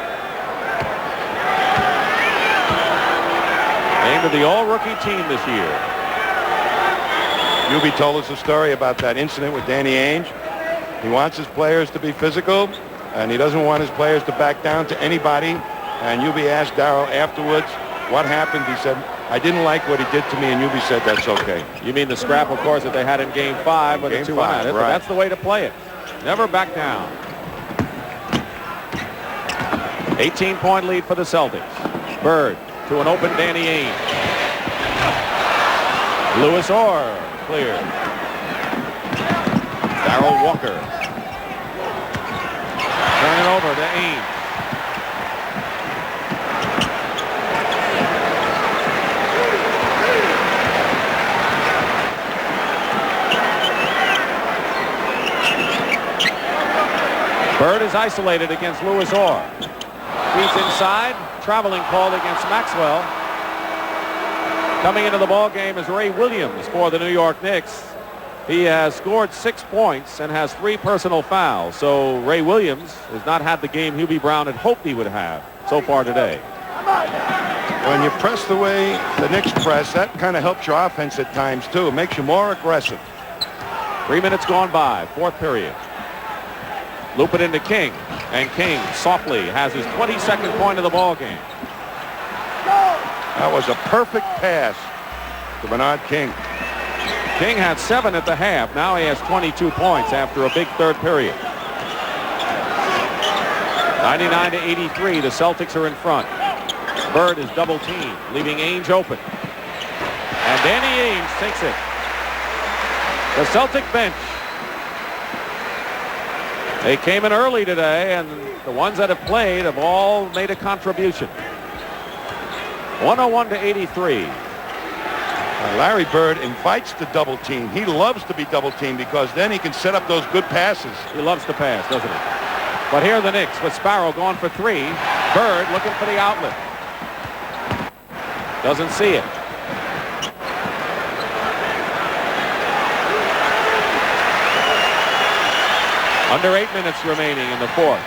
[SPEAKER 1] Named to the all-rookie team this year.
[SPEAKER 2] UB told us a story about that incident with Danny Ainge. He wants his players to be physical, and he doesn't want his players to back down to anybody. And UB asked Darrell afterwards what happened. He said, I didn't like what he did to me, and UB said that's okay.
[SPEAKER 1] You mean the scrap, of course, that they had in Game 5 when the two went at it, but that's the way to play it. never back down. 18-point lead for the Celtics. Bird to an open Danny Ainge. Louis Orr cleared. Darrell Walker. Turn it over to Ainge. Bird is isolated against Louis Orr. He's inside. Traveling call against Maxwell. Coming into the ball game is Ray Williams for the New York Knicks. He has scored 6 points and has 3 personal fouls. So Ray Williams has not had the game Hubie Brown had hoped he would have so far today.
[SPEAKER 2] When you press the way the Knicks press, that kind of helps your offense at times too. It makes you more aggressive.
[SPEAKER 1] 3 minutes gone by, fourth period. Loop it into King, and King softly has his 22nd point of the ball game.
[SPEAKER 2] That was a perfect pass to Bernard King.
[SPEAKER 1] King had 7 at the half. Now he has 22 points after a big third period. 99-83, the Celtics are in front. Bird is double teamed, leaving Ainge open. And Danny Ainge takes it. The Celtic bench. They came in early today, and the ones that have played have all made a contribution. 101-83.
[SPEAKER 2] Larry Bird invites the double team. He loves to be double teamed because then he can set up those good passes.
[SPEAKER 1] He loves to pass, doesn't he? But here are the Knicks with Sparrow going for 3. Bird looking for the outlet. Doesn't see it. Under 8 minutes remaining in the fourth.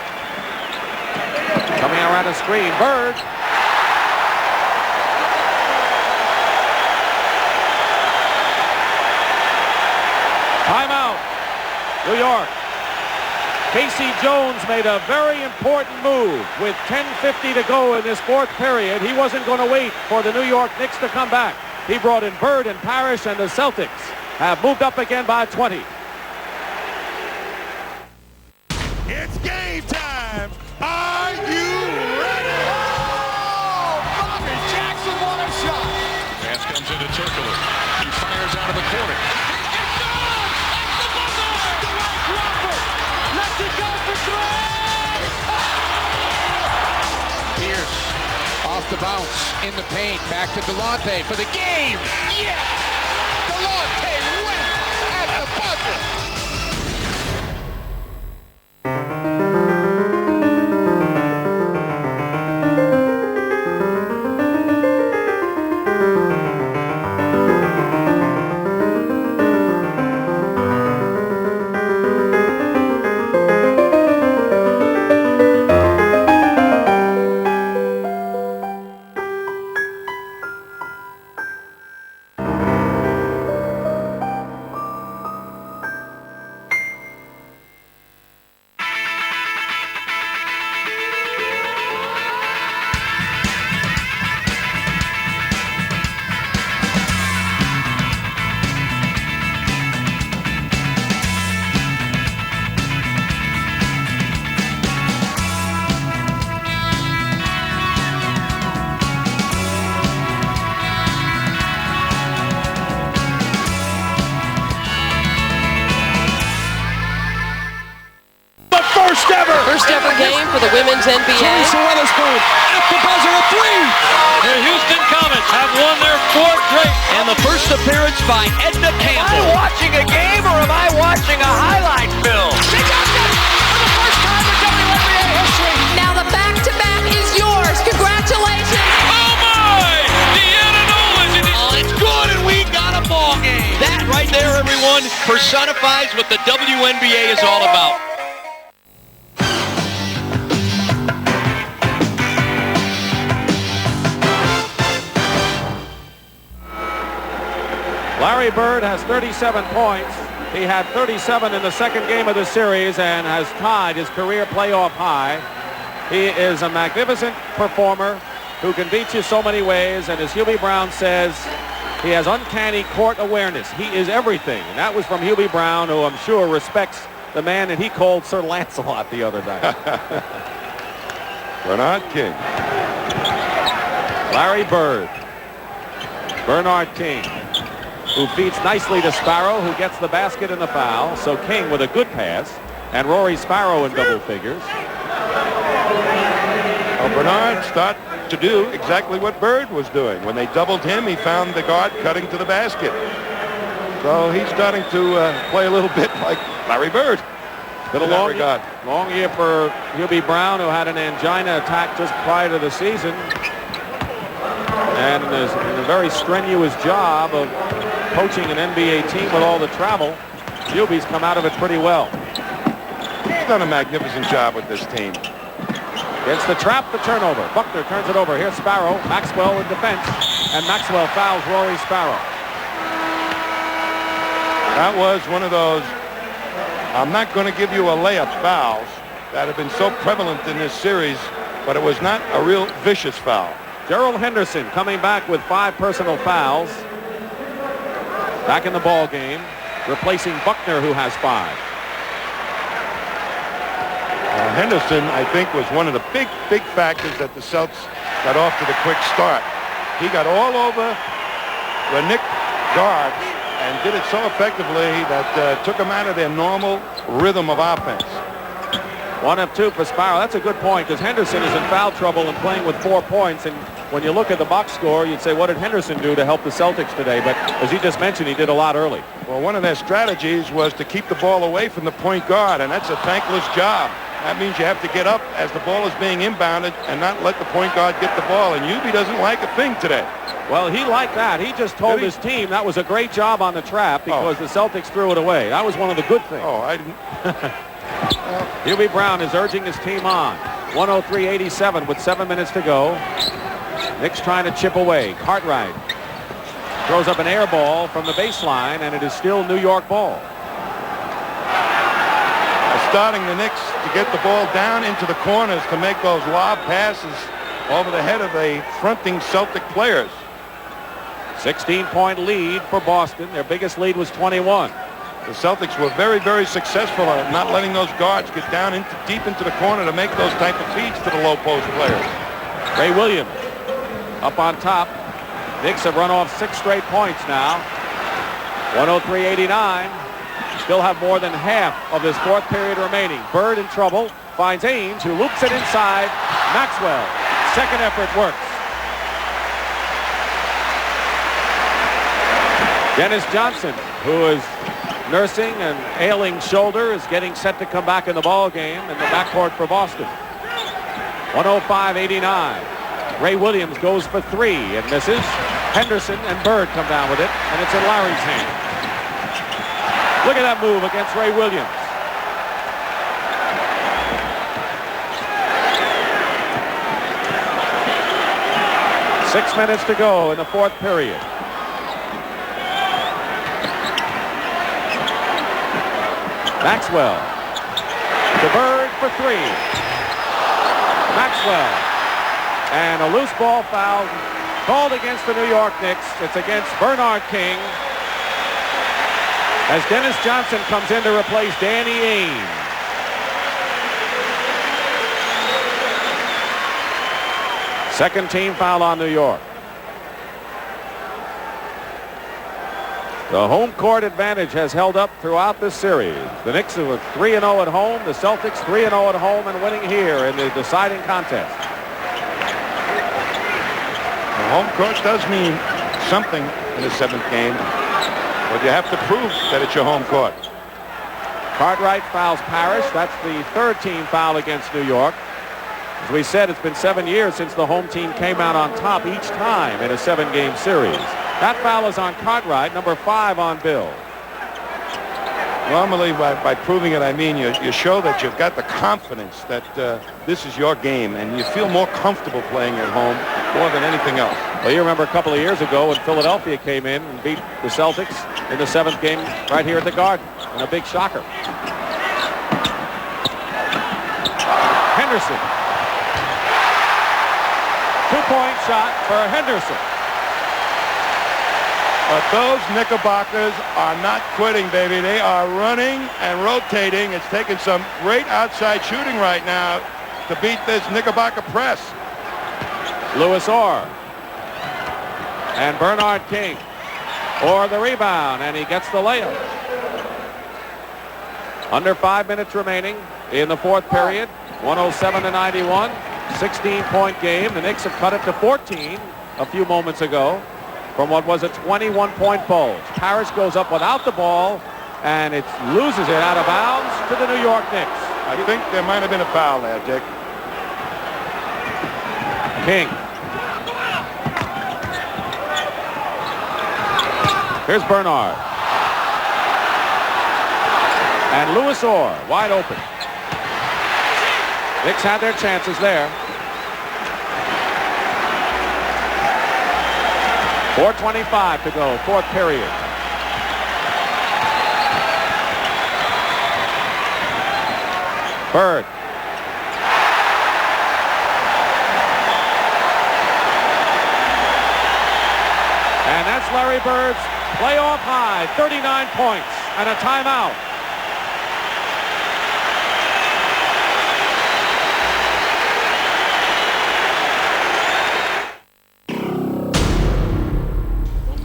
[SPEAKER 1] Coming around a screen, Bird. Timeout, New York. Casey Jones made a very important move with 10:50 to go in this fourth period. He wasn't going to wait for the New York Knicks to come back. He brought in Bird and Parrish, and the Celtics have moved up again by 20.
[SPEAKER 16] It's game time. Are you ready?
[SPEAKER 3] Oh, Bobby Jackson, what a shot.
[SPEAKER 16] Pass comes into Turkoglu. He fires out of the corner.
[SPEAKER 13] It's good! It's the buzzer! Dwight Crawford lets it go for 3!
[SPEAKER 3] Pierce off the bounce in the paint. Back to Delonte for the game. Yeah! Delonte went at the buzzer.
[SPEAKER 8] First ever game for the women's NBA.
[SPEAKER 7] Teresa Weatherspoon at the buzzer, a 3.
[SPEAKER 9] The Houston Comets have won their 4th straight, and the first appearance by Edna Campbell.
[SPEAKER 13] Am I watching a game or am I watching a highlight film?
[SPEAKER 8] She does it for the first time in WNBA history. Now the back-to-back is yours. Congratulations.
[SPEAKER 9] Oh my! Deanna Nolan! Oh, it's good, and we got a ball game. That right there, everyone, personifies what the WNBA is all about.
[SPEAKER 1] Larry Bird has 37 points. He had 37 in the second game of the series and has tied his career playoff high. He is a magnificent performer who can beat you so many ways, and as Hubie Brown says, he has uncanny court awareness. He is everything, and that was from Hubie Brown, who I'm sure respects the man that he called Sir Lancelot the other night.
[SPEAKER 2] Bernard King.
[SPEAKER 1] Larry Bird. Bernard King, who feeds nicely to Sparrow, who gets the basket and the foul. So King with a good pass, and Rory Sparrow in double figures.
[SPEAKER 2] Well, Bernard started to do exactly what Bird was doing. When they doubled him, he found the guard cutting to the basket. So he's starting to play a little bit like Larry Bird.
[SPEAKER 1] Been a long year for Hubie Brown, who had an angina attack just prior to the season. And is in a very strenuous job of coaching an NBA team with all the travel. Hubie's come out of it pretty well.
[SPEAKER 2] He's done a magnificent job with this team.
[SPEAKER 1] It's the trap, the turnover. Buckner turns it over. Here's Sparrow. Maxwell in defense. And Maxwell fouls Rory Sparrow.
[SPEAKER 2] That was one of those, I'm not going to give you a layup fouls that have been so prevalent in this series, but it was not a real vicious foul.
[SPEAKER 1] Gerald Henderson coming back with 5 personal fouls. Back in the ball game, replacing Buckner, who has 5.
[SPEAKER 2] Henderson, I think, was one of the big factors that the Celts got off to the quick start. He got all over the Knick guards and did it so effectively that took them out of their normal rhythm of offense.
[SPEAKER 1] 1 of 2 for Sparrow. That's a good point, because Henderson is in foul trouble and playing with 4 points. And when you look at the box score, you'd say, what did Henderson do to help the Celtics today? But as he just mentioned, he did a lot early.
[SPEAKER 2] Well, one of their strategies was to keep the ball away from the point guard, and that's a thankless job. That means you have to get up as the ball is being inbounded and not let the point guard get the ball. And Hubie doesn't like a thing today.
[SPEAKER 1] Well, he liked that. He just told his team that was a great job on the trap because the Celtics threw it away. That was one of the good things.
[SPEAKER 2] Oh, I didn't.
[SPEAKER 1] Hubie Brown is urging his team on. 103-87 with 7 minutes to go. Knicks trying to chip away. Cartwright throws up an air ball from the baseline, and it is still New York ball.
[SPEAKER 2] Starting the Knicks to get the ball down into the corners to make those lob passes over the head of the fronting Celtic players.
[SPEAKER 1] 16-point lead for Boston. Their biggest lead was 21.
[SPEAKER 2] The Celtics were very successful at not letting those guards get down deep into the corner to make those type of feeds to the low post players.
[SPEAKER 1] Ray Williams up on top. Knicks have run off 6 straight points now. 103-89. Still have more than half of this 4th period remaining. Bird in trouble. Finds Ames, who loops it inside. Maxwell. Second effort works. Dennis Johnson, who is nursing an ailing shoulder, is getting set to come back in the ball game in the backcourt for Boston. 105-89. Ray Williams goes for 3 and misses. Henderson and Bird come down with it, and it's in Larry's hand. Look at that move against Ray Williams. Six minutes to go in the 4th period. Maxwell to Bird for 3. Maxwell. And a loose ball foul called against the New York Knicks. It's against Bernard King, as Dennis Johnson comes in to replace Danny Ainge. Second team foul on New York. The home court advantage has held up throughout this series. The Knicks are 3-0 at home. The Celtics 3-0 at home and winning here in the deciding contest.
[SPEAKER 2] The home court does mean something in the 7th game. But you have to prove that it's your home court.
[SPEAKER 1] Cartwright fouls Parrish. That's the 3rd team foul against New York. As we said, it's been 7 years since the home team came out on top each time in a 7-game series. That foul is on Cartwright, number 5 on Bill.
[SPEAKER 2] Normally, by proving it, I mean you show that you've got the confidence that this is your game, and you feel more comfortable playing at home more than anything else.
[SPEAKER 1] Well, you remember a couple of years ago when Philadelphia came in and beat the Celtics in the 7th game right here at the Garden in a big shocker. Henderson. 2-point shot for Henderson.
[SPEAKER 2] But those Knickerbockers are not quitting, baby. They are running and rotating. It's taking some great outside shooting right now to beat this Knickerbocker press.
[SPEAKER 1] Louis Orr. And Bernard King. Orr the rebound, and he gets the layup. Under 5 minutes remaining in the fourth period. 107-91. 16-point game. The Knicks have cut it to 14 a few moments ago from what was a 21-point bulge. Parrish goes up without the ball, and it loses it out of bounds to the New York Knicks.
[SPEAKER 2] I think there might have been a foul there, Dick.
[SPEAKER 1] King. Here's Bernard. And Louis Orr, wide open. Knicks had their chances there. 4:25 to go, fourth period. Bird. And that's Larry Bird's playoff high, 39 points and a timeout.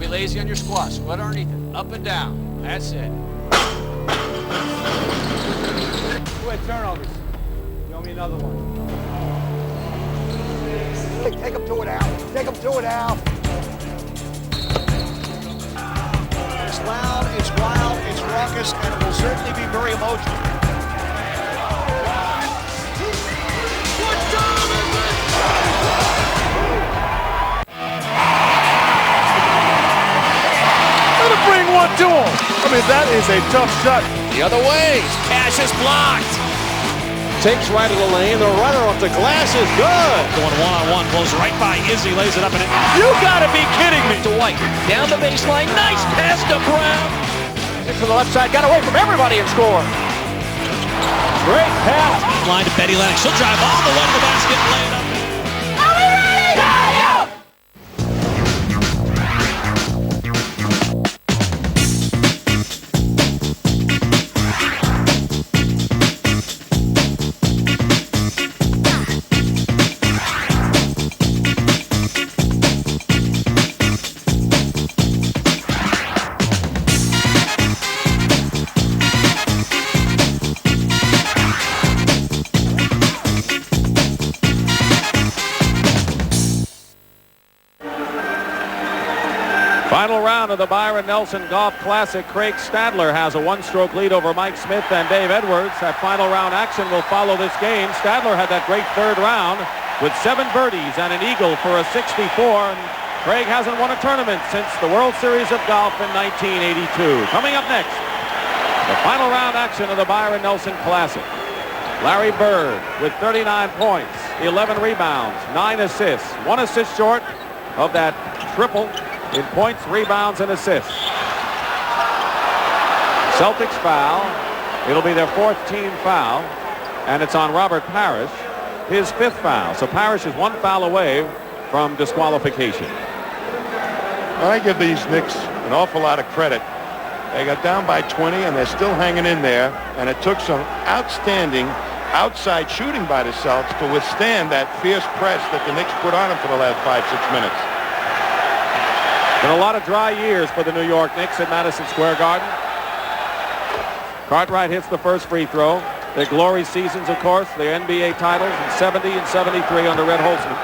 [SPEAKER 14] Lazy on your squat. Squat underneath it. Up and down. That's it.
[SPEAKER 15] 2 turnovers. You owe me another one. Take him to it, Al. Take him to it, Al. It's loud, it's wild, it's raucous, and it will certainly be very emotional. What time is it?
[SPEAKER 4] Bring one to him. I mean, that is a tough shot.
[SPEAKER 7] The other way. Cash is blocked.
[SPEAKER 6] Takes right of the lane. The runner off the glass is good.
[SPEAKER 18] Going one-on-one. Blows right by Izzy. Lays it up and in.
[SPEAKER 6] You got to be kidding me.
[SPEAKER 18] To White. Down the baseline. Nice pass to Brown.
[SPEAKER 15] From the left side. Got away from everybody and scored.
[SPEAKER 18] Great pass. Line to Betty Lennox. She'll drive all the way to the basket and lay it up.
[SPEAKER 1] Final round of the Byron Nelson Golf Classic. Craig Stadler has a one-stroke lead over Mike Smith and Dave Edwards. That final round action will follow this game. Stadler had that great third round with 7 birdies and an eagle for a 64. And Craig hasn't won a tournament since the World Series of Golf in 1982. Coming up next, the final round action of the Byron Nelson Classic. Larry Bird with 39 points, 11 rebounds, 9 assists, 1 assist short of that triple in points, rebounds, and assists. Celtics foul. It'll be their 4th team foul, and it's on Robert Parrish, his 5th foul. So Parrish is 1 foul away from disqualification.
[SPEAKER 2] Well, I give these Knicks an awful lot of credit. They got down by 20, and they're still hanging in there, and it took some outstanding outside shooting by the Celtics to withstand that fierce press that the Knicks put on them for the last 5-6 minutes.
[SPEAKER 1] Been a lot of dry years for the New York Knicks at Madison Square Garden. Cartwright hits the first free throw. Their glory seasons, of course, their NBA titles in 70 and 73 under Red Holzman.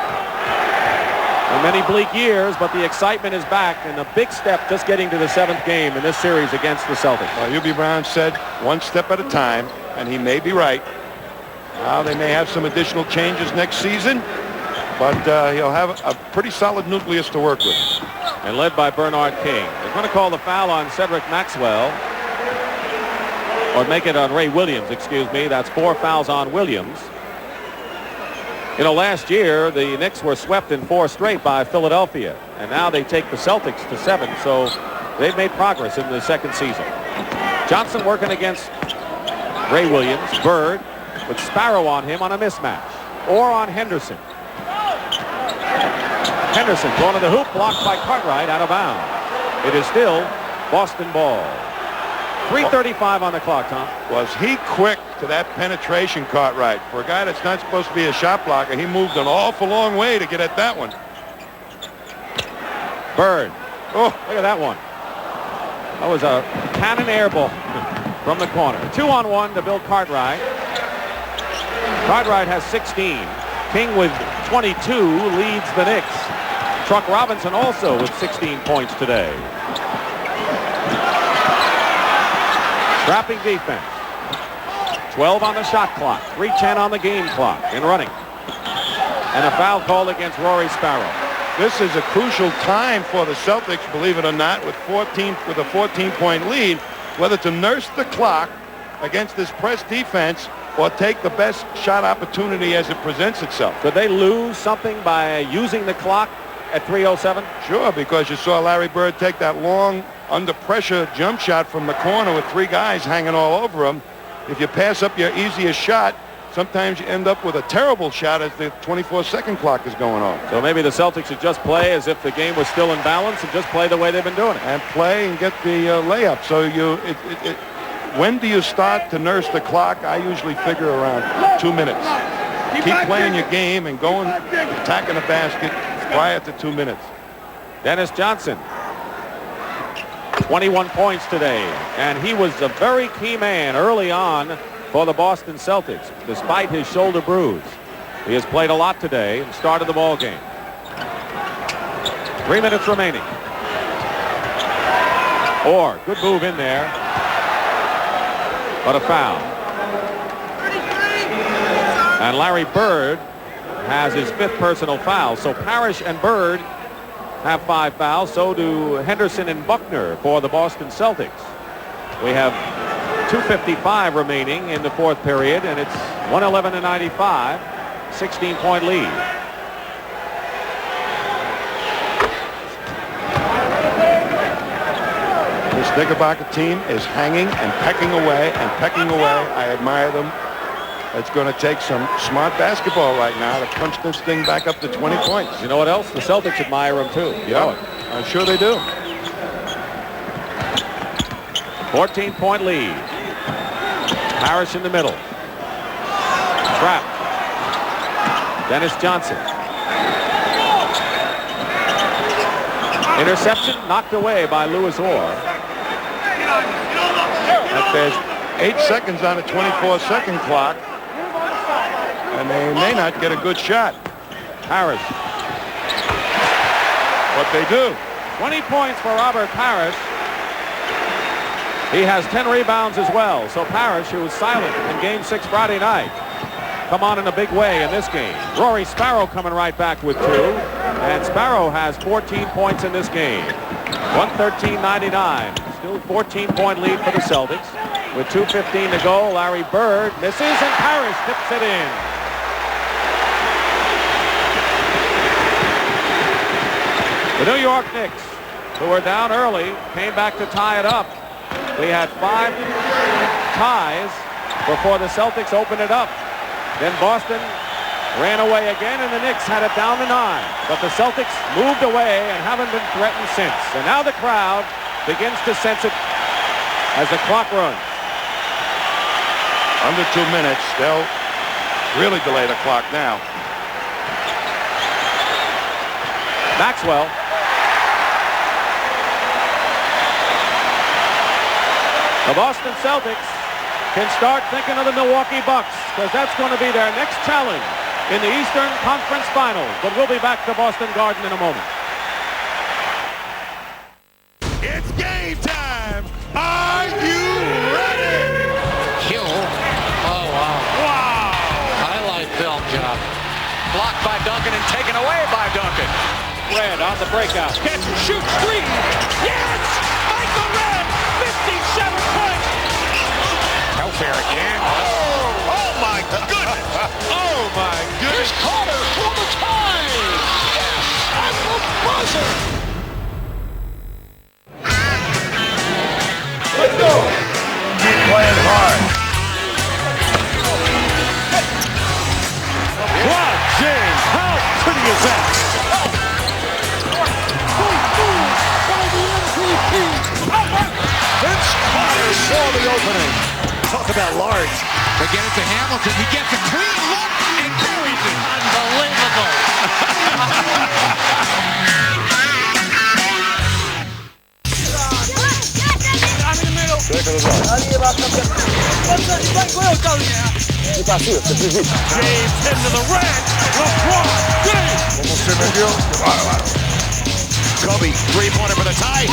[SPEAKER 1] And many bleak years, but the excitement is back, and a big step just getting to the 7th game in this series against the Celtics.
[SPEAKER 2] Well, Hubie Brown said 1 step at a time, and he may be right. Now they may have some additional changes next season, but he'll have a pretty solid nucleus to work with.
[SPEAKER 1] And led by Bernard King. They're going to call the foul on Cedric Maxwell. Or make it on Ray Williams, excuse me. That's 4 fouls on Williams. You know, last year, the Knicks were swept in 4 straight by Philadelphia. And now they take the Celtics to 7. So they've made progress in the 2nd season. Johnson working against Ray Williams. Bird with Sparrow on him on a mismatch. Or on Henderson. Henderson going to the hoop, blocked by Cartwright, out of bounds. It is still Boston ball. 3:35 on the clock, Tom.
[SPEAKER 2] Was he quick to that penetration, Cartwright? For a guy that's not supposed to be a shot blocker, he moved an awful long way to get at that one.
[SPEAKER 1] Bird. Oh, look at that one. That was a cannon air ball from the corner. 2-on-1 to Bill Cartwright. Cartwright has 16. King with 22 leads the Knicks. Truck Robinson also with 16 points today. Trapping defense. 12 on the shot clock. 3:10 on the game clock. And running. And a foul called against Rory Sparrow.
[SPEAKER 2] This is a crucial time for the Celtics, believe it or not, with a 14-point lead, whether to nurse the clock against this press defense or take the best shot opportunity as it presents itself.
[SPEAKER 1] Could they lose something by using the clock at 3:07?
[SPEAKER 2] Sure, because you saw Larry Bird take that long, under pressure jump shot from the corner with 3 guys hanging all over him. If you pass up your easiest shot, sometimes you end up with a terrible shot as the 24-second clock is going on.
[SPEAKER 1] So maybe the Celtics should just play as if the game was still in balance and just play the way they've been doing it.
[SPEAKER 2] And play and get the layup. So when do you start to nurse the clock? I usually figure around 2 minutes. Keep playing your game and going, attacking the basket prior to 2 minutes.
[SPEAKER 1] Dennis Johnson. 21 points today. And he was a very key man early on for the Boston Celtics, despite his shoulder bruise. He has played a lot today and started the ball game. 3 minutes remaining. Orr, good move in there, but a foul. And Larry Bird has his 5th personal foul. So Parrish and Bird have 5 fouls. So do Henderson and Buckner for the Boston Celtics. We have 2:55 remaining in the 4th period, and it's 111-95, 16-point lead.
[SPEAKER 2] This Knickerbocker team is hanging and pecking away and pecking away. I admire them. It's going to take some smart basketball right now to punch this thing back up to 20 points.
[SPEAKER 1] You know what else? The Celtics admire them too.
[SPEAKER 2] Yeah, I'm sure they do.
[SPEAKER 1] 14-point lead. Parrish in the middle. Trap. Dennis Johnson. Interception knocked away by Louis Orr.
[SPEAKER 2] There's 8 seconds on a 24-second clock, and they may not get a good shot.
[SPEAKER 1] Parrish.
[SPEAKER 2] What they do.
[SPEAKER 1] 20 points for Robert Parrish. He has 10 rebounds as well. So Parrish, who was silent in Game 6 Friday night, come on in a big way in this game. Rory Sparrow coming right back with 2. And Sparrow has 14 points in this game. 113-99. Still 14-point lead for the Celtics. With 2:15 to go, Larry Bird misses and Parrish tips it in. The New York Knicks, who were down early, came back to tie it up. We had 5 ties before the Celtics opened it up. Then Boston ran away again, and the Knicks had it down to 9. But the Celtics moved away and haven't been threatened since. And now the crowd begins to sense it as the clock runs.
[SPEAKER 2] Under 2 minutes, they'll really delay the clock now.
[SPEAKER 1] Maxwell. The Boston Celtics can start thinking of the Milwaukee Bucks, because that's going to be their next challenge in the Eastern Conference Finals. But we'll be back to Boston Garden in a moment.
[SPEAKER 13] It's game time. Are you ready?
[SPEAKER 3] Hill. Oh, wow.
[SPEAKER 13] Wow.
[SPEAKER 3] Highlight film job. Blocked by Duncan and taken away by Duncan.
[SPEAKER 1] Red on the breakout.
[SPEAKER 13] Catch, shoot, three. Yes! Michael Red, 57 points.
[SPEAKER 3] Fair again.
[SPEAKER 13] Oh my goodness. Oh my goodness.
[SPEAKER 3] Here's Carter for the tie. Yes, at the buzzer.
[SPEAKER 13] Let's go.
[SPEAKER 2] Keep playing hard.
[SPEAKER 13] Wow, James, how pretty is that?
[SPEAKER 8] By the MVP
[SPEAKER 4] about large.
[SPEAKER 3] They get it to Hamilton. He gets a clean look and buries it.
[SPEAKER 14] Unbelievable.
[SPEAKER 5] James into the rack. LeBron James.
[SPEAKER 4] Kobe, three-pointer for the tie.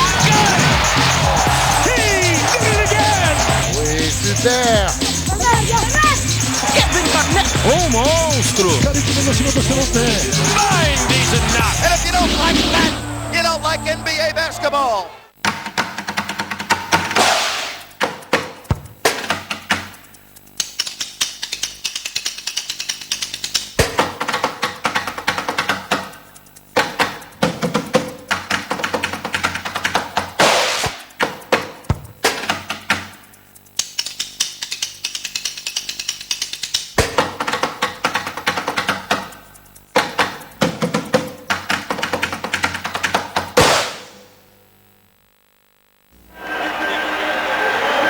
[SPEAKER 5] Got it! He did it again!
[SPEAKER 4] Oui, super!
[SPEAKER 5] Oh, monstro! 90s and not.
[SPEAKER 15] And if you don't like that, you don't like NBA basketball.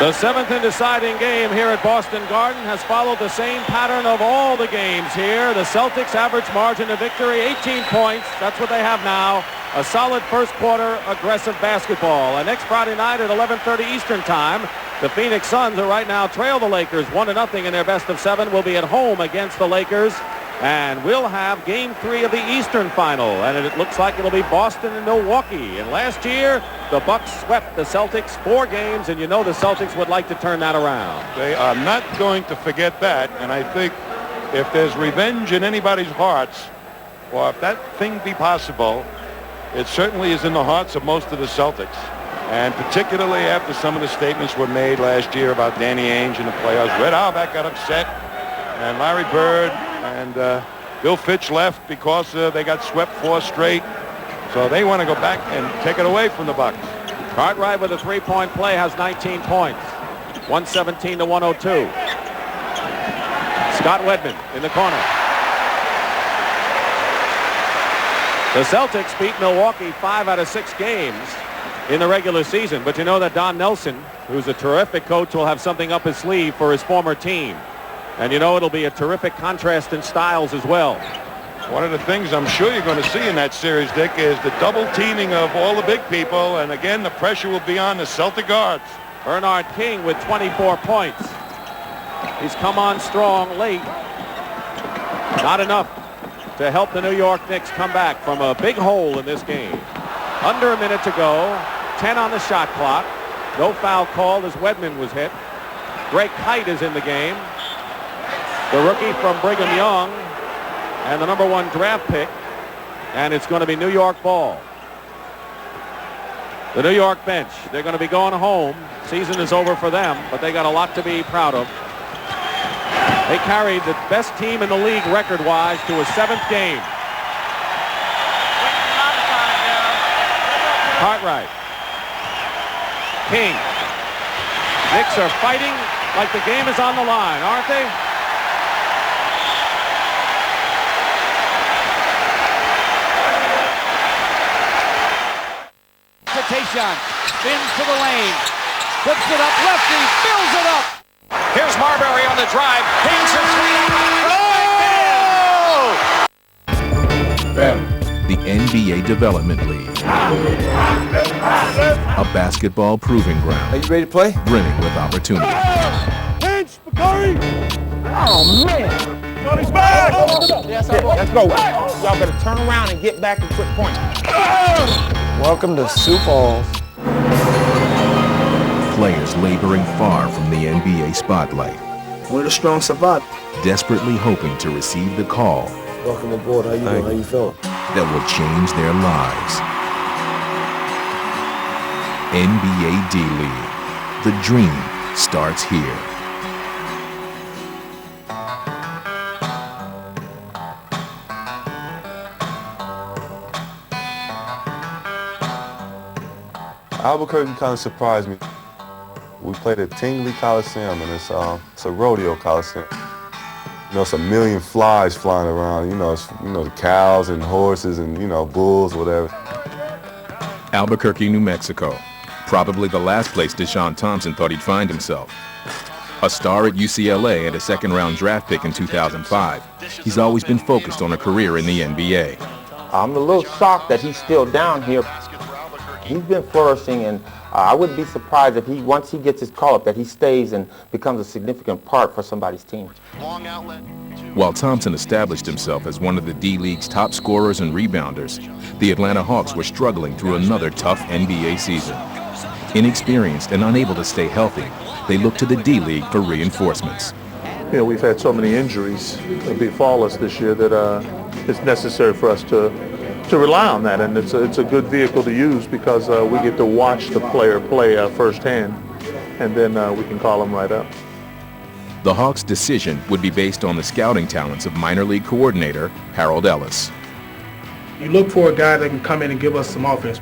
[SPEAKER 1] The seventh and deciding game here at Boston Garden has followed the same pattern of all the games here. The Celtics' average margin of victory, 18 points. That's what they have now. A solid first quarter aggressive basketball. And next Friday night at 11:30 Eastern time, the Phoenix Suns are right now trail the Lakers 1-0 in their best of 7. Will be at home against the Lakers. And we'll have game 3 of the Eastern final. And it looks like it'll be Boston and Milwaukee. And last year, the Bucks swept the Celtics 4 games. And you know the Celtics would like to turn that around.
[SPEAKER 2] They are not going to forget that. And I think if there's revenge in anybody's hearts, or if that thing be possible, it certainly is in the hearts of most of the Celtics. And particularly after some of the statements were made last year about Danny Ainge in the playoffs. Red Auerbach got upset. And Larry Bird and Bill Fitch left because they got swept 4 straight. So they want to go back and take it away from the Bucks.
[SPEAKER 1] Cartwright with a three-point play has 19 points. 117 to 102. Scott Wedman in the corner. The Celtics beat Milwaukee 5 out of 6 games in the regular season. But you know that Don Nelson, who's a terrific coach, will have something up his sleeve for his former team. And you know it'll be a terrific contrast in styles as well.
[SPEAKER 2] One of the things I'm sure you're going to see in that series, Dick, is the double teaming of all the big people. And again, the pressure will be on the Celtic guards.
[SPEAKER 1] Bernard King with 24 points. He's come on strong late. Not enough to help the New York Knicks come back from a big hole in this game. Under a minute to go. 10 on the shot clock. No foul called as Wedman was hit. Greg Kite is in the game. The rookie from Brigham Young and the #1 draft pick. And it's going to be New York ball. The New York bench, they're going to be going home. Season is over for them, but they got a lot to be proud of. They carried the best team in the league record-wise to a 7th game. Cartwright. King. Knicks are fighting like the game is on the line, aren't they?
[SPEAKER 14] Tayshaun spins to the lane, puts it up, lefty, fills it up.
[SPEAKER 15] Here's Marbury on the drive. Hangs it.
[SPEAKER 19] Oh! The NBA Development League. A basketball proving ground.
[SPEAKER 6] Are you ready to play?
[SPEAKER 19] Brimming with opportunity.
[SPEAKER 5] Pinch, Bakari!
[SPEAKER 8] Oh, man.
[SPEAKER 5] Tony's back!
[SPEAKER 6] Let's go. Y'all better turn around and get back and quick point. Welcome to Sioux Falls.
[SPEAKER 19] Players laboring far from the NBA spotlight.
[SPEAKER 6] Only the strong survive.
[SPEAKER 19] Desperately hoping to receive the call.
[SPEAKER 6] Welcome aboard. How you doing? How you feeling?
[SPEAKER 19] That will change their lives. NBA D-League. The dream starts here.
[SPEAKER 20] Albuquerque kind of surprised me. We played at Tingley Coliseum, and it's a rodeo coliseum. You know, it's a million flies flying around. You know, the cows and horses and bulls, whatever.
[SPEAKER 19] Albuquerque, New Mexico. Probably the last place Deshaun Thompson thought he'd find himself. A star at UCLA and a second-round draft pick in 2005, he's always been focused on a career in the NBA.
[SPEAKER 6] I'm a little shocked that he's still down here. He's been flourishing, and I wouldn't be surprised if once he gets his call-up, that he stays and becomes a significant part for somebody's team.
[SPEAKER 19] While Thompson established himself as one of the D-League's top scorers and rebounders, the Atlanta Hawks were struggling through another tough NBA season. Inexperienced and unable to stay healthy, they looked to the D-League for reinforcements.
[SPEAKER 21] You know, we've had so many injuries befall us this year that it's necessary for us to rely on that, and it's a good vehicle to use because we get to watch the player play firsthand, and then we can call them right up.
[SPEAKER 19] The Hawks' decision would be based on the scouting talents of minor league coordinator Harold Ellis.
[SPEAKER 11] You look for a guy that can come in and give us some offense.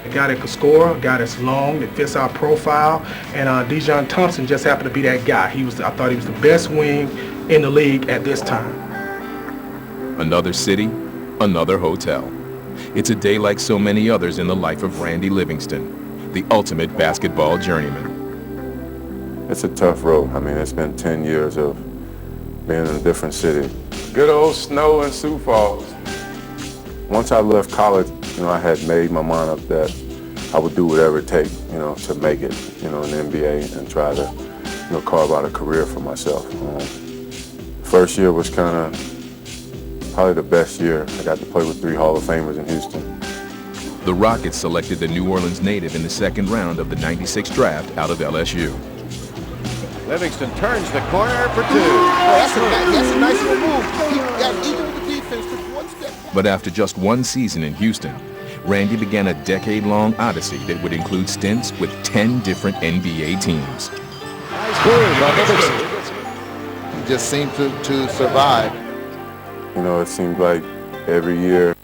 [SPEAKER 11] A guy that can score, a guy that's long, that fits our profile, and Dejon Thompson just happened to be that guy. I thought he was the best wing in the league at this time.
[SPEAKER 19] Another city, another hotel. It's a day like so many others in the life of Randy Livingston, the ultimate basketball journeyman.
[SPEAKER 20] It's a tough road. I mean, it's been 10 years of being in a different city. Good old snow in Sioux Falls. Once I left college, I had made my mind up that I would do whatever it takes, to make it, in the NBA and try to, carve out a career for myself. First year was kind of probably the best year. I got to play with 3 Hall of Famers in Houston.
[SPEAKER 19] The Rockets selected the New Orleans native in the second round of the '96 draft out of LSU.
[SPEAKER 2] Livingston turns the corner for 2.
[SPEAKER 4] That's a nice little move. Even with the defense, just one step.
[SPEAKER 19] But after just one season in Houston, Randy began a decade-long odyssey that would include stints with 10 different NBA teams.
[SPEAKER 4] Nice move by Livingston. He just seemed to survive.
[SPEAKER 20] It seemed like every year